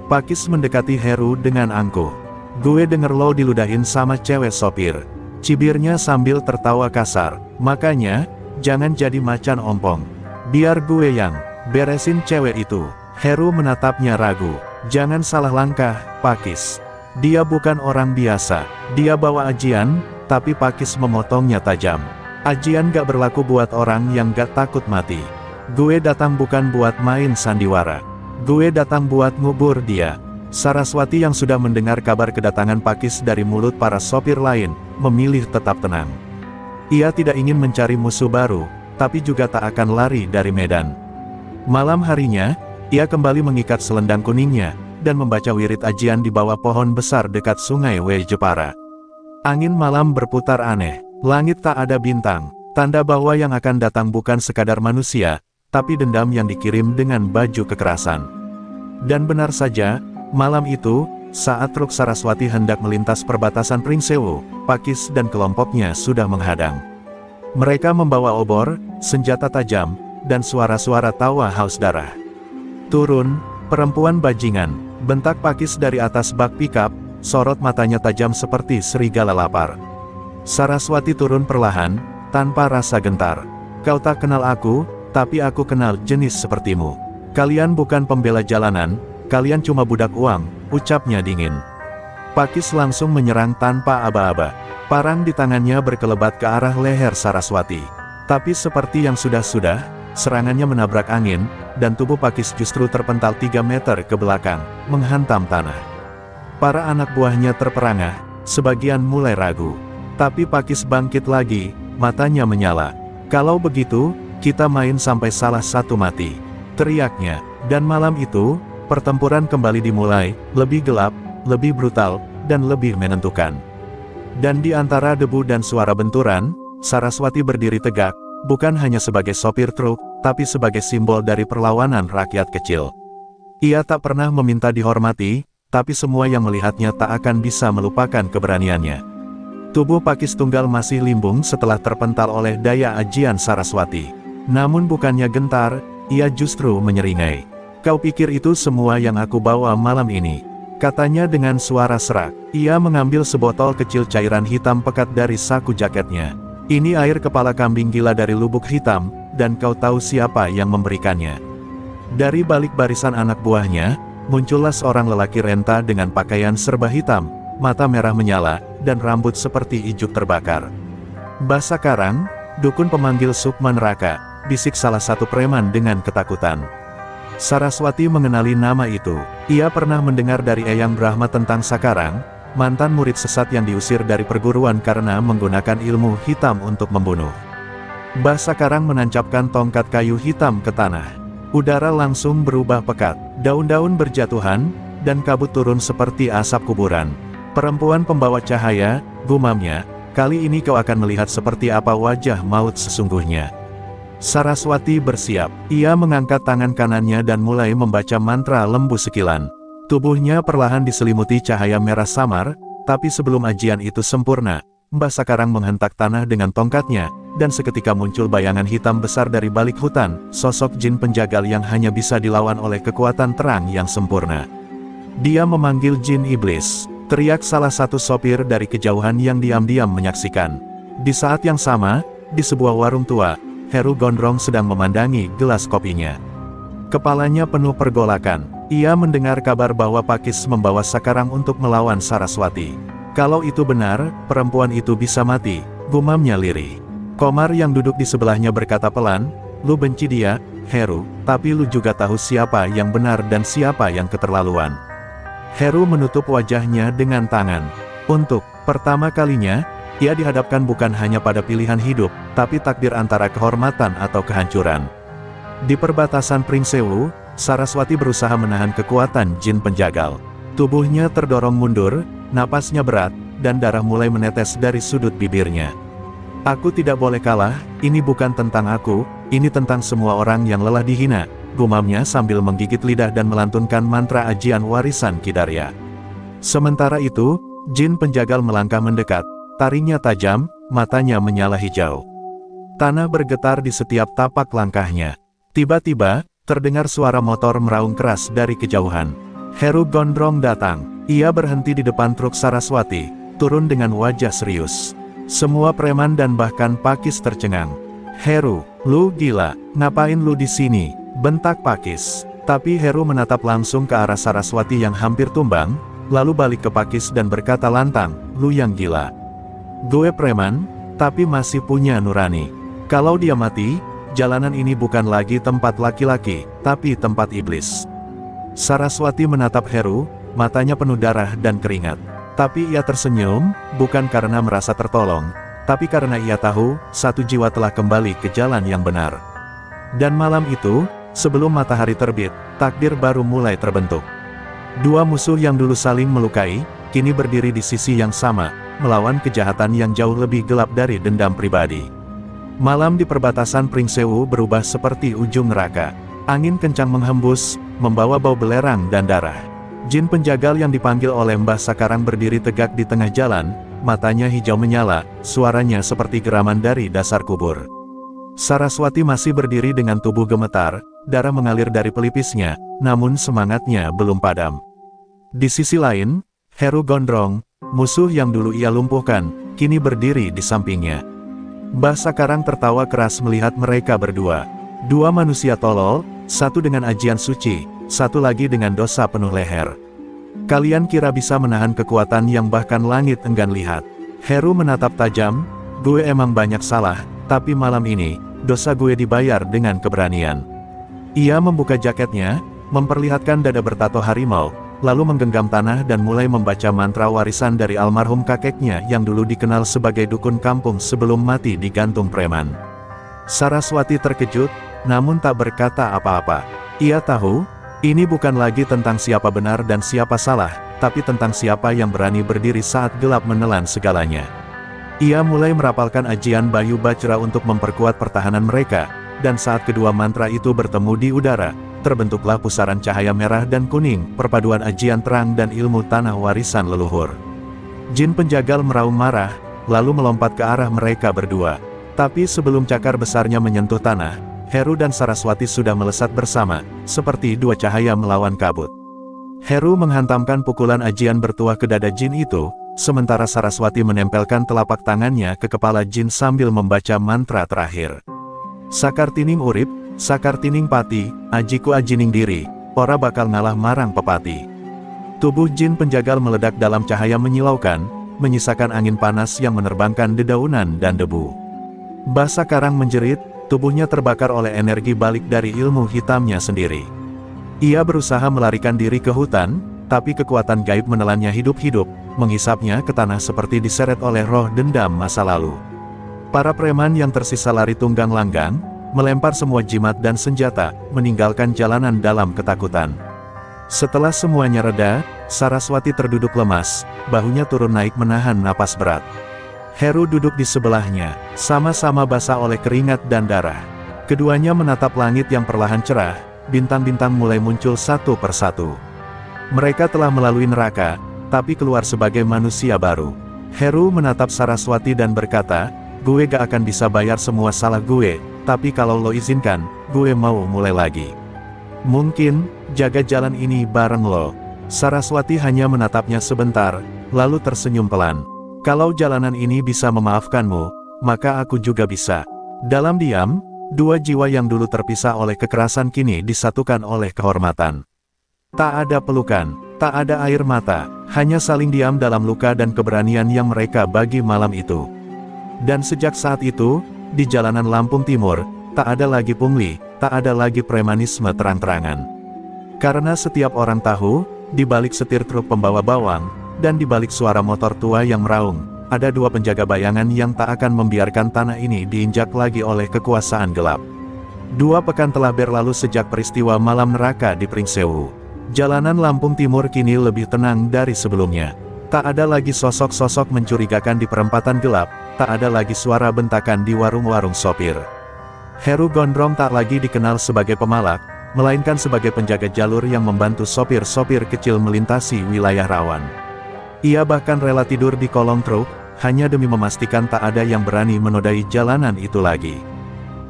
Pakis mendekati Heru dengan angkuh. Gue denger lo diludahin sama cewek sopir. Cibirnya sambil tertawa kasar. Makanya, jangan jadi macan ompong. Biar gue yang beresin cewek itu. Heru menatapnya ragu. Jangan salah langkah, Pakis. Dia bukan orang biasa. Dia bawa ajian, tapi Pakis memotongnya tajam. Ajian gak berlaku buat orang yang gak takut mati. Gue datang bukan buat main sandiwara. Gue datang buat ngubur dia. Saraswati yang sudah mendengar kabar kedatangan Pakis dari mulut para sopir lain, memilih tetap tenang. Ia tidak ingin mencari musuh baru, tapi juga tak akan lari dari medan. Malam harinya, ia kembali mengikat selendang kuningnya, dan membaca wirid ajian di bawah pohon besar dekat sungai Wejepara. Angin malam berputar aneh, langit tak ada bintang, tanda bahwa yang akan datang bukan sekadar manusia, tapi dendam yang dikirim dengan baju kekerasan. Dan benar saja, malam itu, saat truk Saraswati hendak melintas perbatasan Pringsewu, Pakis dan kelompoknya sudah menghadang. Mereka membawa obor, senjata tajam, dan suara-suara tawa haus darah. Turun, perempuan bajingan, bentak Pakis dari atas bak pikap, sorot matanya tajam seperti serigala lapar. Saraswati turun perlahan, tanpa rasa gentar. Kau tak kenal aku, tapi aku kenal jenis sepertimu. Kalian bukan pembela jalanan, kalian cuma budak uang, ucapnya dingin. Pakis langsung menyerang tanpa aba-aba. Parang di tangannya berkelebat ke arah leher Saraswati. Tapi seperti yang sudah-sudah, serangannya menabrak angin, dan tubuh Pakis justru terpental 3 meter ke belakang, menghantam tanah. Para anak buahnya terperangah, sebagian mulai ragu. Tapi Pakis bangkit lagi, matanya menyala. Kalau begitu, kita main sampai salah satu mati, teriaknya. Dan malam itu, pertempuran kembali dimulai, lebih gelap, lebih brutal, dan lebih menentukan. Dan di antara debu dan suara benturan, Saraswati berdiri tegak, bukan hanya sebagai sopir truk, tapi sebagai simbol dari perlawanan rakyat kecil. Ia tak pernah meminta dihormati, tapi semua yang melihatnya tak akan bisa melupakan keberaniannya. Tubuh Pakis Tunggal masih limbung setelah terpental oleh daya ajian Saraswati. Namun bukannya gentar, ia justru menyeringai. "Kau pikir itu semua yang aku bawa malam ini?" katanya dengan suara serak. Ia mengambil sebotol kecil cairan hitam pekat dari saku jaketnya. "Ini air kepala kambing gila dari lubuk hitam, dan kau tahu siapa yang memberikannya." Dari balik barisan anak buahnya, muncullah seorang lelaki renta dengan pakaian serba hitam, mata merah menyala, dan rambut seperti ijuk terbakar. "Basa Karang, dukun pemanggil Sukma Neraka," bisik salah satu preman dengan ketakutan. Saraswati mengenali nama itu. Ia pernah mendengar dari Eyang Brahma tentang Sakarang, mantan murid sesat yang diusir dari perguruan karena menggunakan ilmu hitam untuk membunuh. Basa Karang menancapkan tongkat kayu hitam ke tanah. Udara langsung berubah pekat, daun-daun berjatuhan, dan kabut turun seperti asap kuburan. "Perempuan pembawa cahaya," gumamnya, "kali ini kau akan melihat seperti apa wajah maut sesungguhnya." Saraswati bersiap. Ia mengangkat tangan kanannya dan mulai membaca mantra lembu sekilan. Tubuhnya perlahan diselimuti cahaya merah samar, tapi sebelum ajian itu sempurna, Basa Karang menghentak tanah dengan tongkatnya, dan seketika muncul bayangan hitam besar dari balik hutan, sosok jin penjagal yang hanya bisa dilawan oleh kekuatan terang yang sempurna. "Dia memanggil jin iblis," teriak salah satu sopir dari kejauhan yang diam-diam menyaksikan. Di saat yang sama, di sebuah warung tua, Heru Gondrong sedang memandangi gelas kopinya. Kepalanya penuh pergolakan. Ia mendengar kabar bahwa Pakis membawa Sakarang untuk melawan Saraswati. "Kalau itu benar, perempuan itu bisa mati," gumamnya lirih. Komar yang duduk di sebelahnya berkata pelan, "Lu benci dia, Heru, tapi lu juga tahu siapa yang benar dan siapa yang keterlaluan." Heru menutup wajahnya dengan tangan. Untuk pertama kalinya, ia dihadapkan bukan hanya pada pilihan hidup, tapi takdir antara kehormatan atau kehancuran. Di perbatasan Pringsewu, Saraswati berusaha menahan kekuatan jin penjagal. Tubuhnya terdorong mundur, napasnya berat, dan darah mulai menetes dari sudut bibirnya. "Aku tidak boleh kalah, ini bukan tentang aku, ini tentang semua orang yang lelah dihina," gumamnya sambil menggigit lidah dan melantunkan mantra ajian warisan Kidarya. Sementara itu, jin penjagal melangkah mendekat, taringnya tajam, matanya menyala hijau. Tanah bergetar di setiap tapak langkahnya. Tiba-tiba, terdengar suara motor meraung keras dari kejauhan. Heru Gondrong datang. Ia berhenti di depan truk Saraswati, turun dengan wajah serius. Semua preman dan bahkan Pakis tercengang. "Heru, lu gila, ngapain lu di sini?" bentak Pakis. Tapi Heru menatap langsung ke arah Saraswati yang hampir tumbang, lalu balik ke Pakis dan berkata lantang, "Lu yang gila. Gue preman, tapi masih punya nurani. Kalau dia mati, jalanan ini bukan lagi tempat laki-laki, tapi tempat iblis." Saraswati menatap Heru, matanya penuh darah dan keringat. Tapi ia tersenyum, bukan karena merasa tertolong, tapi karena ia tahu, satu jiwa telah kembali ke jalan yang benar. Dan malam itu, sebelum matahari terbit, takdir baru mulai terbentuk. Dua musuh yang dulu saling melukai, kini berdiri di sisi yang sama, melawan kejahatan yang jauh lebih gelap dari dendam pribadi. Malam di perbatasan Pringsewu berubah seperti ujung neraka. Angin kencang menghembus, membawa bau belerang dan darah. Jin penjagal yang dipanggil oleh Mbah Sakarang berdiri tegak di tengah jalan, matanya hijau menyala, suaranya seperti geraman dari dasar kubur. Saraswati masih berdiri dengan tubuh gemetar, darah mengalir dari pelipisnya, namun semangatnya belum padam. Di sisi lain, Heru Gondrong, musuh yang dulu ia lumpuhkan, kini berdiri di sampingnya. Mbah Sakarang tertawa keras melihat mereka berdua. Dua manusia tolol, satu dengan ajian suci, satu lagi dengan dosa penuh leher. "Kalian kira bisa menahan kekuatan yang bahkan langit enggan lihat?" Heru menatap tajam, "Gue emang banyak salah, tapi malam ini, dosa gue dibayar dengan keberanian." Ia membuka jaketnya, memperlihatkan dada bertato harimau, lalu menggenggam tanah dan mulai membaca mantra warisan dari almarhum kakeknya yang dulu dikenal sebagai dukun kampung sebelum mati digantung preman. Saraswati terkejut, namun tak berkata apa-apa. Ia tahu, ini bukan lagi tentang siapa benar dan siapa salah, tapi tentang siapa yang berani berdiri saat gelap menelan segalanya. Ia mulai merapalkan ajian Bayu Bajra untuk memperkuat pertahanan mereka, dan saat kedua mantra itu bertemu di udara, terbentuklah pusaran cahaya merah dan kuning, perpaduan ajian terang dan ilmu tanah warisan leluhur. Jin penjagal meraung marah, lalu melompat ke arah mereka berdua. Tapi sebelum cakar besarnya menyentuh tanah, Heru dan Saraswati sudah melesat bersama, seperti dua cahaya melawan kabut. Heru menghantamkan pukulan ajian bertuah ke dada Jin itu, sementara Saraswati menempelkan telapak tangannya ke kepala Jin sambil membaca mantra terakhir. Sakartining urip, sakartining pati, ajiku ajining diri, ora bakal ngalah marang pepati. Tubuh Jin penjagal meledak dalam cahaya menyilaukan, menyisakan angin panas yang menerbangkan dedaunan dan debu. Basa Karang menjerit, tubuhnya terbakar oleh energi balik dari ilmu hitamnya sendiri. Ia berusaha melarikan diri ke hutan, tapi kekuatan gaib menelannya hidup-hidup, menghisapnya ke tanah seperti diseret oleh roh dendam masa lalu. Para preman yang tersisa lari tunggang langgang, melempar semua jimat dan senjata, meninggalkan jalanan dalam ketakutan. Setelah semuanya reda, Saraswati terduduk lemas, bahunya turun naik menahan napas berat. Heru duduk di sebelahnya, sama-sama basah oleh keringat dan darah. Keduanya menatap langit yang perlahan cerah, bintang-bintang mulai muncul satu persatu. Mereka telah melalui neraka, tapi keluar sebagai manusia baru. Heru menatap Saraswati dan berkata, gue gak akan bisa bayar semua salah gue, tapi kalau lo izinkan, gue mau mulai lagi. Mungkin, jaga jalan ini bareng lo. Saraswati hanya menatapnya sebentar, lalu tersenyum pelan. Kalau jalanan ini bisa memaafkanmu, maka aku juga bisa. Dalam diam, dua jiwa yang dulu terpisah oleh kekerasan kini disatukan oleh kehormatan. Tak ada pelukan, tak ada air mata, hanya saling diam dalam luka dan keberanian yang mereka bagi malam itu. Dan sejak saat itu, di jalanan Lampung Timur, tak ada lagi pungli, tak ada lagi premanisme terang-terangan. Karena setiap orang tahu, di balik setir truk pembawa bawang, dan di balik suara motor tua yang meraung, ada dua penjaga bayangan yang tak akan membiarkan tanah ini diinjak lagi oleh kekuasaan gelap. 2 pekan telah berlalu sejak peristiwa malam neraka di Pringsewu. Jalanan Lampung Timur kini lebih tenang dari sebelumnya. Tak ada lagi sosok-sosok mencurigakan di perempatan gelap, tak ada lagi suara bentakan di warung-warung sopir. Heru Gondrong tak lagi dikenal sebagai pemalak, melainkan sebagai penjaga jalur yang membantu sopir-sopir kecil melintasi wilayah rawan. Ia bahkan rela tidur di kolong truk, hanya demi memastikan tak ada yang berani menodai jalanan itu lagi.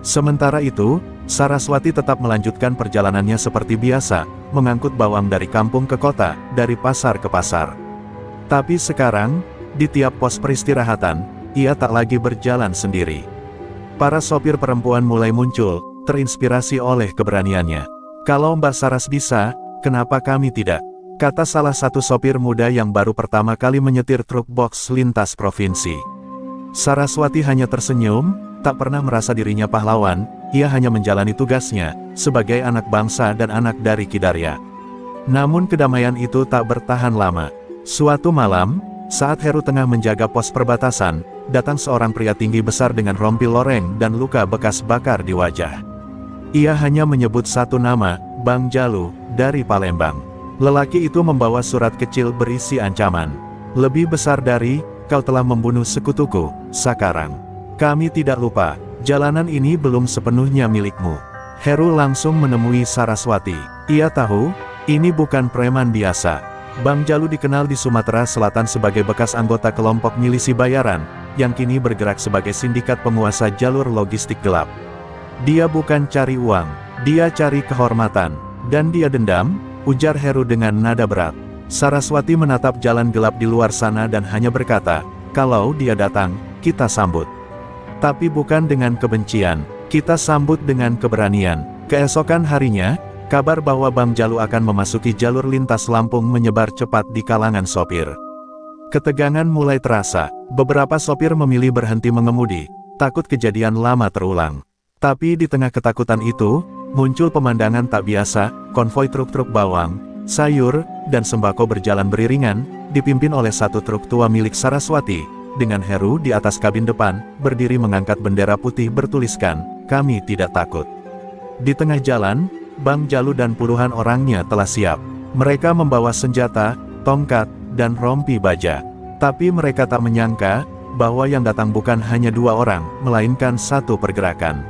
Sementara itu, Saraswati tetap melanjutkan perjalanannya seperti biasa, mengangkut bawang dari kampung ke kota, dari pasar ke pasar. Tapi sekarang, di tiap pos peristirahatan, ia tak lagi berjalan sendiri. Para sopir perempuan mulai muncul, terinspirasi oleh keberaniannya. Kalau Mbak Saras bisa, kenapa kami tidak? Kata salah satu sopir muda yang baru pertama kali menyetir truk box lintas provinsi. Saraswati hanya tersenyum, tak pernah merasa dirinya pahlawan, ia hanya menjalani tugasnya, sebagai anak bangsa dan anak dari Kidarya. Namun kedamaian itu tak bertahan lama. Suatu malam, saat Heru tengah menjaga pos perbatasan, datang seorang pria tinggi besar dengan rompi loreng dan luka bekas bakar di wajah. Ia hanya menyebut satu nama, Bang Jalu, dari Palembang. Lelaki itu membawa surat kecil berisi ancaman. Lebih besar dari, kau telah membunuh sekutuku, Sakarang. Kami tidak lupa, jalanan ini belum sepenuhnya milikmu. Heru langsung menemui Saraswati. Ia tahu, ini bukan preman biasa. Bang Jalu dikenal di Sumatera Selatan sebagai bekas anggota kelompok milisi bayaran, yang kini bergerak sebagai sindikat penguasa jalur logistik gelap. Dia bukan cari uang, dia cari kehormatan, dan dia dendam, ujar Heru dengan nada berat. Saraswati menatap jalan gelap di luar sana dan hanya berkata, kalau dia datang, kita sambut. Tapi bukan dengan kebencian, kita sambut dengan keberanian. Keesokan harinya, kabar bahwa Bang Jalu akan memasuki jalur lintas Lampung menyebar cepat di kalangan sopir. Ketegangan mulai terasa, beberapa sopir memilih berhenti mengemudi, takut kejadian lama terulang. Tapi di tengah ketakutan itu, muncul pemandangan tak biasa, konvoi truk-truk bawang, sayur, dan sembako berjalan beriringan, dipimpin oleh satu truk tua milik Saraswati, dengan Heru di atas kabin depan, berdiri mengangkat bendera putih bertuliskan, kami tidak takut. Di tengah jalan, Bang Jalu dan puluhan orangnya telah siap. Mereka membawa senjata, tongkat, dan rompi baja. Tapi mereka tak menyangka, bahwa yang datang bukan hanya 2 orang, melainkan satu pergerakan.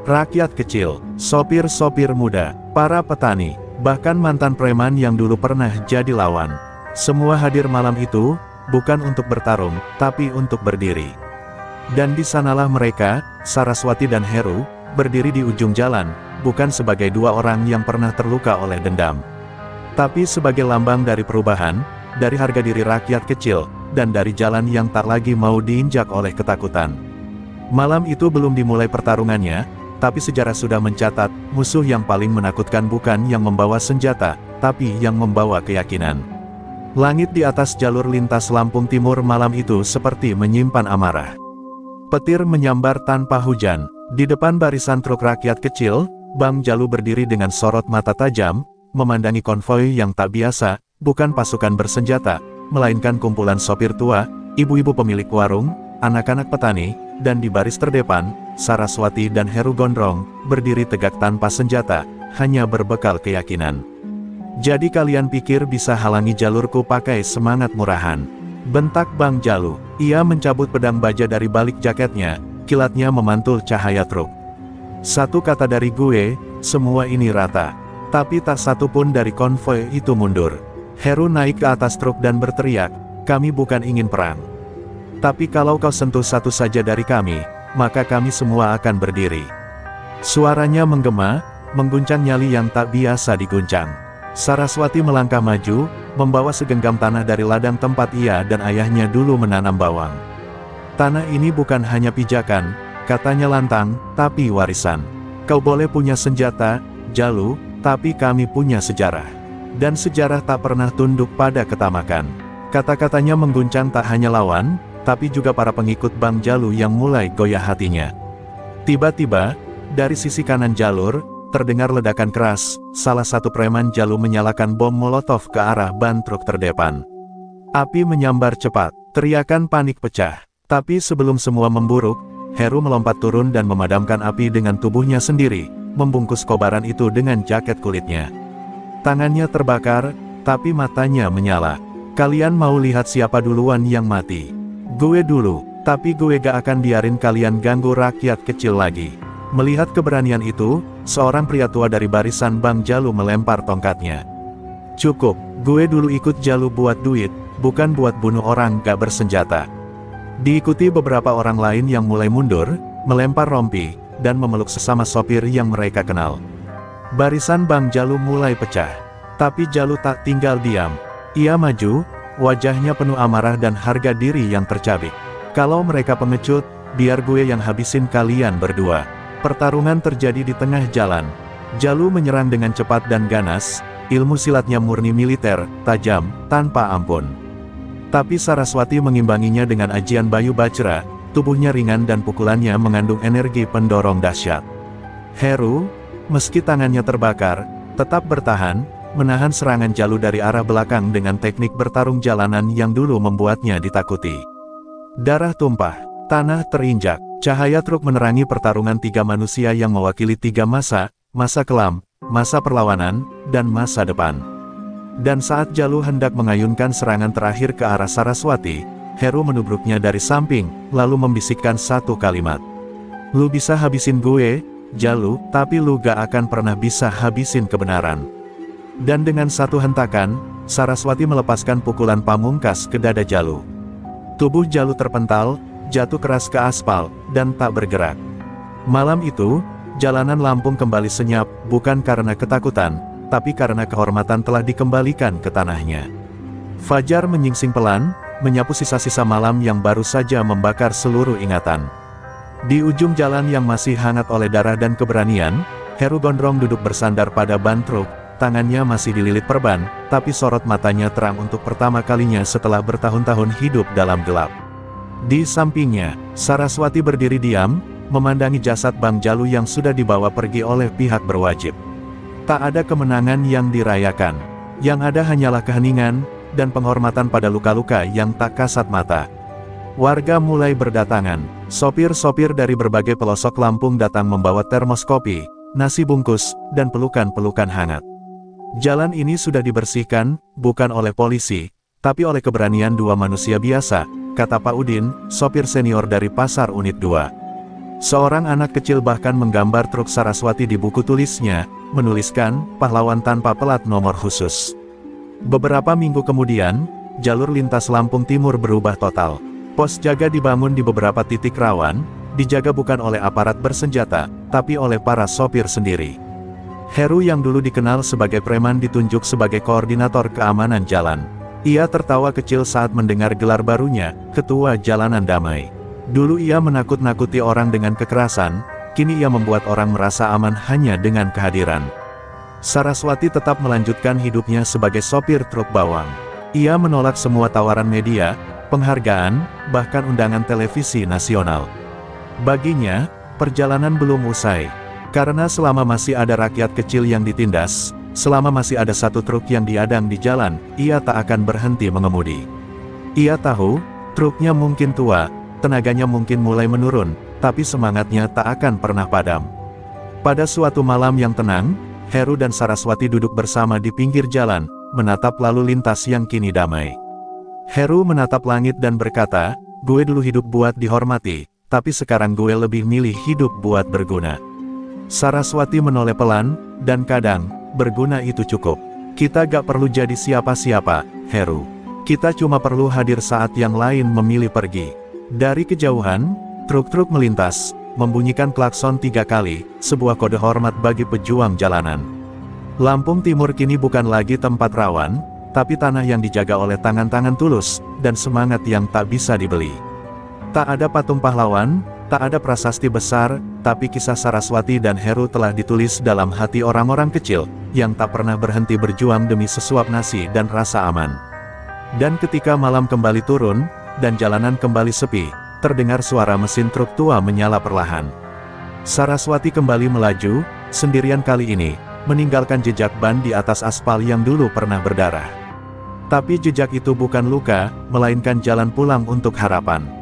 Rakyat kecil, sopir-sopir muda, para petani, bahkan mantan preman yang dulu pernah jadi lawan. Semua hadir malam itu, bukan untuk bertarung, tapi untuk berdiri. Dan di sanalah mereka, Saraswati dan Heru, berdiri di ujung jalan, bukan sebagai dua orang yang pernah terluka oleh dendam, tapi sebagai lambang dari perubahan, dari harga diri rakyat kecil, dan dari jalan yang tak lagi mau diinjak oleh ketakutan. Malam itu belum dimulai pertarungannya, tapi sejarah sudah mencatat, musuh yang paling menakutkan bukan yang membawa senjata, tapi yang membawa keyakinan. Langit di atas jalur lintas Lampung Timur malam itu seperti menyimpan amarah. Petir menyambar tanpa hujan. Di depan barisan truk rakyat kecil, Bang Jalu berdiri dengan sorot mata tajam, memandangi konvoi yang tak biasa, bukan pasukan bersenjata, melainkan kumpulan sopir tua, ibu-ibu pemilik warung, anak-anak petani, dan di baris terdepan, Saraswati dan Heru Gondrong, berdiri tegak tanpa senjata, hanya berbekal keyakinan. Jadi kalian pikir bisa halangi jalurku pakai semangat murahan? Bentak Bang Jalu. Ia mencabut pedang baja dari balik jaketnya, kilatnya memantul cahaya truk. Satu kata dari gue, semua ini rata. Tapi tak satu pun dari konvoi itu mundur. Heru naik ke atas truk dan berteriak, kami bukan ingin perang. Tapi kalau kau sentuh satu saja dari kami, maka kami semua akan berdiri. Suaranya menggema, mengguncang nyali yang tak biasa diguncang. Saraswati melangkah maju, membawa segenggam tanah dari ladang tempat ia dan ayahnya dulu menanam bawang. Tanah ini bukan hanya pijakan, katanya lantang, tapi warisan. Kau boleh punya senjata, Jalu, tapi kami punya sejarah. Dan sejarah tak pernah tunduk pada ketamakan. Kata-katanya mengguncang tak hanya lawan, tapi juga para pengikut Bang Jalu yang mulai goyah hatinya. Tiba-tiba, dari sisi kanan jalur, terdengar ledakan keras, salah satu preman Jalu menyalakan bom molotov ke arah ban truk terdepan. Api menyambar cepat, teriakan panik pecah. Tapi sebelum semua memburuk, Heru melompat turun dan memadamkan api dengan tubuhnya sendiri, membungkus kobaran itu dengan jaket kulitnya. Tangannya terbakar, tapi matanya menyala. Kalian mau lihat siapa duluan yang mati? Gue dulu, tapi gue gak akan biarin kalian ganggu rakyat kecil lagi. Melihat keberanian itu, seorang pria tua dari barisan Bang Jalu melempar tongkatnya. Cukup, gue dulu ikut Jalu buat duit, bukan buat bunuh orang gak bersenjata. Diikuti beberapa orang lain yang mulai mundur, melempar rompi, dan memeluk sesama sopir yang mereka kenal. Barisan Bang Jalu mulai pecah. Tapi Jalu tak tinggal diam. Ia maju, wajahnya penuh amarah dan harga diri yang tercabik. Kalau mereka pengecut, biar gue yang habisin kalian berdua. Pertarungan terjadi di tengah jalan. Jalu menyerang dengan cepat dan ganas, ilmu silatnya murni militer, tajam, tanpa ampun. Tapi Saraswati mengimbanginya dengan ajian Bayu Bajra, tubuhnya ringan dan pukulannya mengandung energi pendorong dahsyat. Heru, meski tangannya terbakar, tetap bertahan, menahan serangan Jalu dari arah belakang dengan teknik bertarung jalanan yang dulu membuatnya ditakuti. Darah tumpah, tanah terinjak, cahaya truk menerangi pertarungan tiga manusia yang mewakili tiga masa kelam, masa perlawanan, dan masa depan. Dan saat Jalu hendak mengayunkan serangan terakhir ke arah Saraswati, Heru menubruknya dari samping, lalu membisikkan satu kalimat. Lu bisa habisin gue, Jalu, tapi lu gak akan pernah bisa habisin kebenaran. Dan dengan satu hentakan, Saraswati melepaskan pukulan pamungkas ke dada Jalu. Tubuh Jalu terpental, jatuh keras ke aspal, dan tak bergerak. Malam itu, jalanan Lampung kembali senyap, bukan karena ketakutan, tapi karena kehormatan telah dikembalikan ke tanahnya. Fajar menyingsing pelan, menyapu sisa-sisa malam yang baru saja membakar seluruh ingatan. Di ujung jalan yang masih hangat oleh darah dan keberanian, Heru Gondrong duduk bersandar pada ban truk, tangannya masih dililit perban, tapi sorot matanya terang untuk pertama kalinya setelah bertahun-tahun hidup dalam gelap. Di sampingnya, Saraswati berdiri diam, memandangi jasad Bang Jalu yang sudah dibawa pergi oleh pihak berwajib. Tak ada kemenangan yang dirayakan. Yang ada hanyalah keheningan, dan penghormatan pada luka-luka yang tak kasat mata. Warga mulai berdatangan. Sopir-sopir dari berbagai pelosok Lampung datang membawa termos kopi, nasi bungkus, dan pelukan-pelukan hangat. Jalan ini sudah dibersihkan, bukan oleh polisi, tapi oleh keberanian dua manusia biasa, kata Pak Udin, sopir senior dari Pasar Unit 2. Seorang anak kecil bahkan menggambar truk Saraswati di buku tulisnya, menuliskan, pahlawan tanpa pelat nomor khusus. Beberapa minggu kemudian, jalur lintas Lampung Timur berubah total. Pos jaga dibangun di beberapa titik rawan, dijaga bukan oleh aparat bersenjata, tapi oleh para sopir sendiri. Heru yang dulu dikenal sebagai preman ditunjuk sebagai koordinator keamanan jalan. Ia tertawa kecil saat mendengar gelar barunya, Ketua Jalanan Damai. Dulu ia menakut-nakuti orang dengan kekerasan, kini ia membuat orang merasa aman hanya dengan kehadiran. Saraswati tetap melanjutkan hidupnya sebagai sopir truk bawang. Ia menolak semua tawaran media, penghargaan, bahkan undangan televisi nasional. Baginya, perjalanan belum usai. Karena selama masih ada rakyat kecil yang ditindas, selama masih ada satu truk yang diadang di jalan, ia tak akan berhenti mengemudi. Ia tahu, truknya mungkin tua, tenaganya mungkin mulai menurun, tapi semangatnya tak akan pernah padam. Pada suatu malam yang tenang, Heru dan Saraswati duduk bersama di pinggir jalan, menatap lalu lintas yang kini damai. Heru menatap langit dan berkata, gue dulu hidup buat dihormati, tapi sekarang gue lebih milih hidup buat berguna. Saraswati menoleh pelan, dan kadang, berguna itu cukup. Kita gak perlu jadi siapa-siapa, Heru. Kita cuma perlu hadir saat yang lain memilih pergi. Dari kejauhan, truk-truk melintas, membunyikan klakson 3 kali, sebuah kode hormat bagi pejuang jalanan. Lampung Timur kini bukan lagi tempat rawan, tapi tanah yang dijaga oleh tangan-tangan tulus, dan semangat yang tak bisa dibeli. Tak ada patung pahlawan, tak ada prasasti besar, tapi kisah Saraswati dan Heru telah ditulis dalam hati orang-orang kecil, yang tak pernah berhenti berjuang demi sesuap nasi dan rasa aman. Dan ketika malam kembali turun, dan jalanan kembali sepi, terdengar suara mesin truk tua menyala perlahan. Saraswati kembali melaju, sendirian kali ini, meninggalkan jejak ban di atas aspal yang dulu pernah berdarah. Tapi jejak itu bukan luka, melainkan jalan pulang untuk harapan.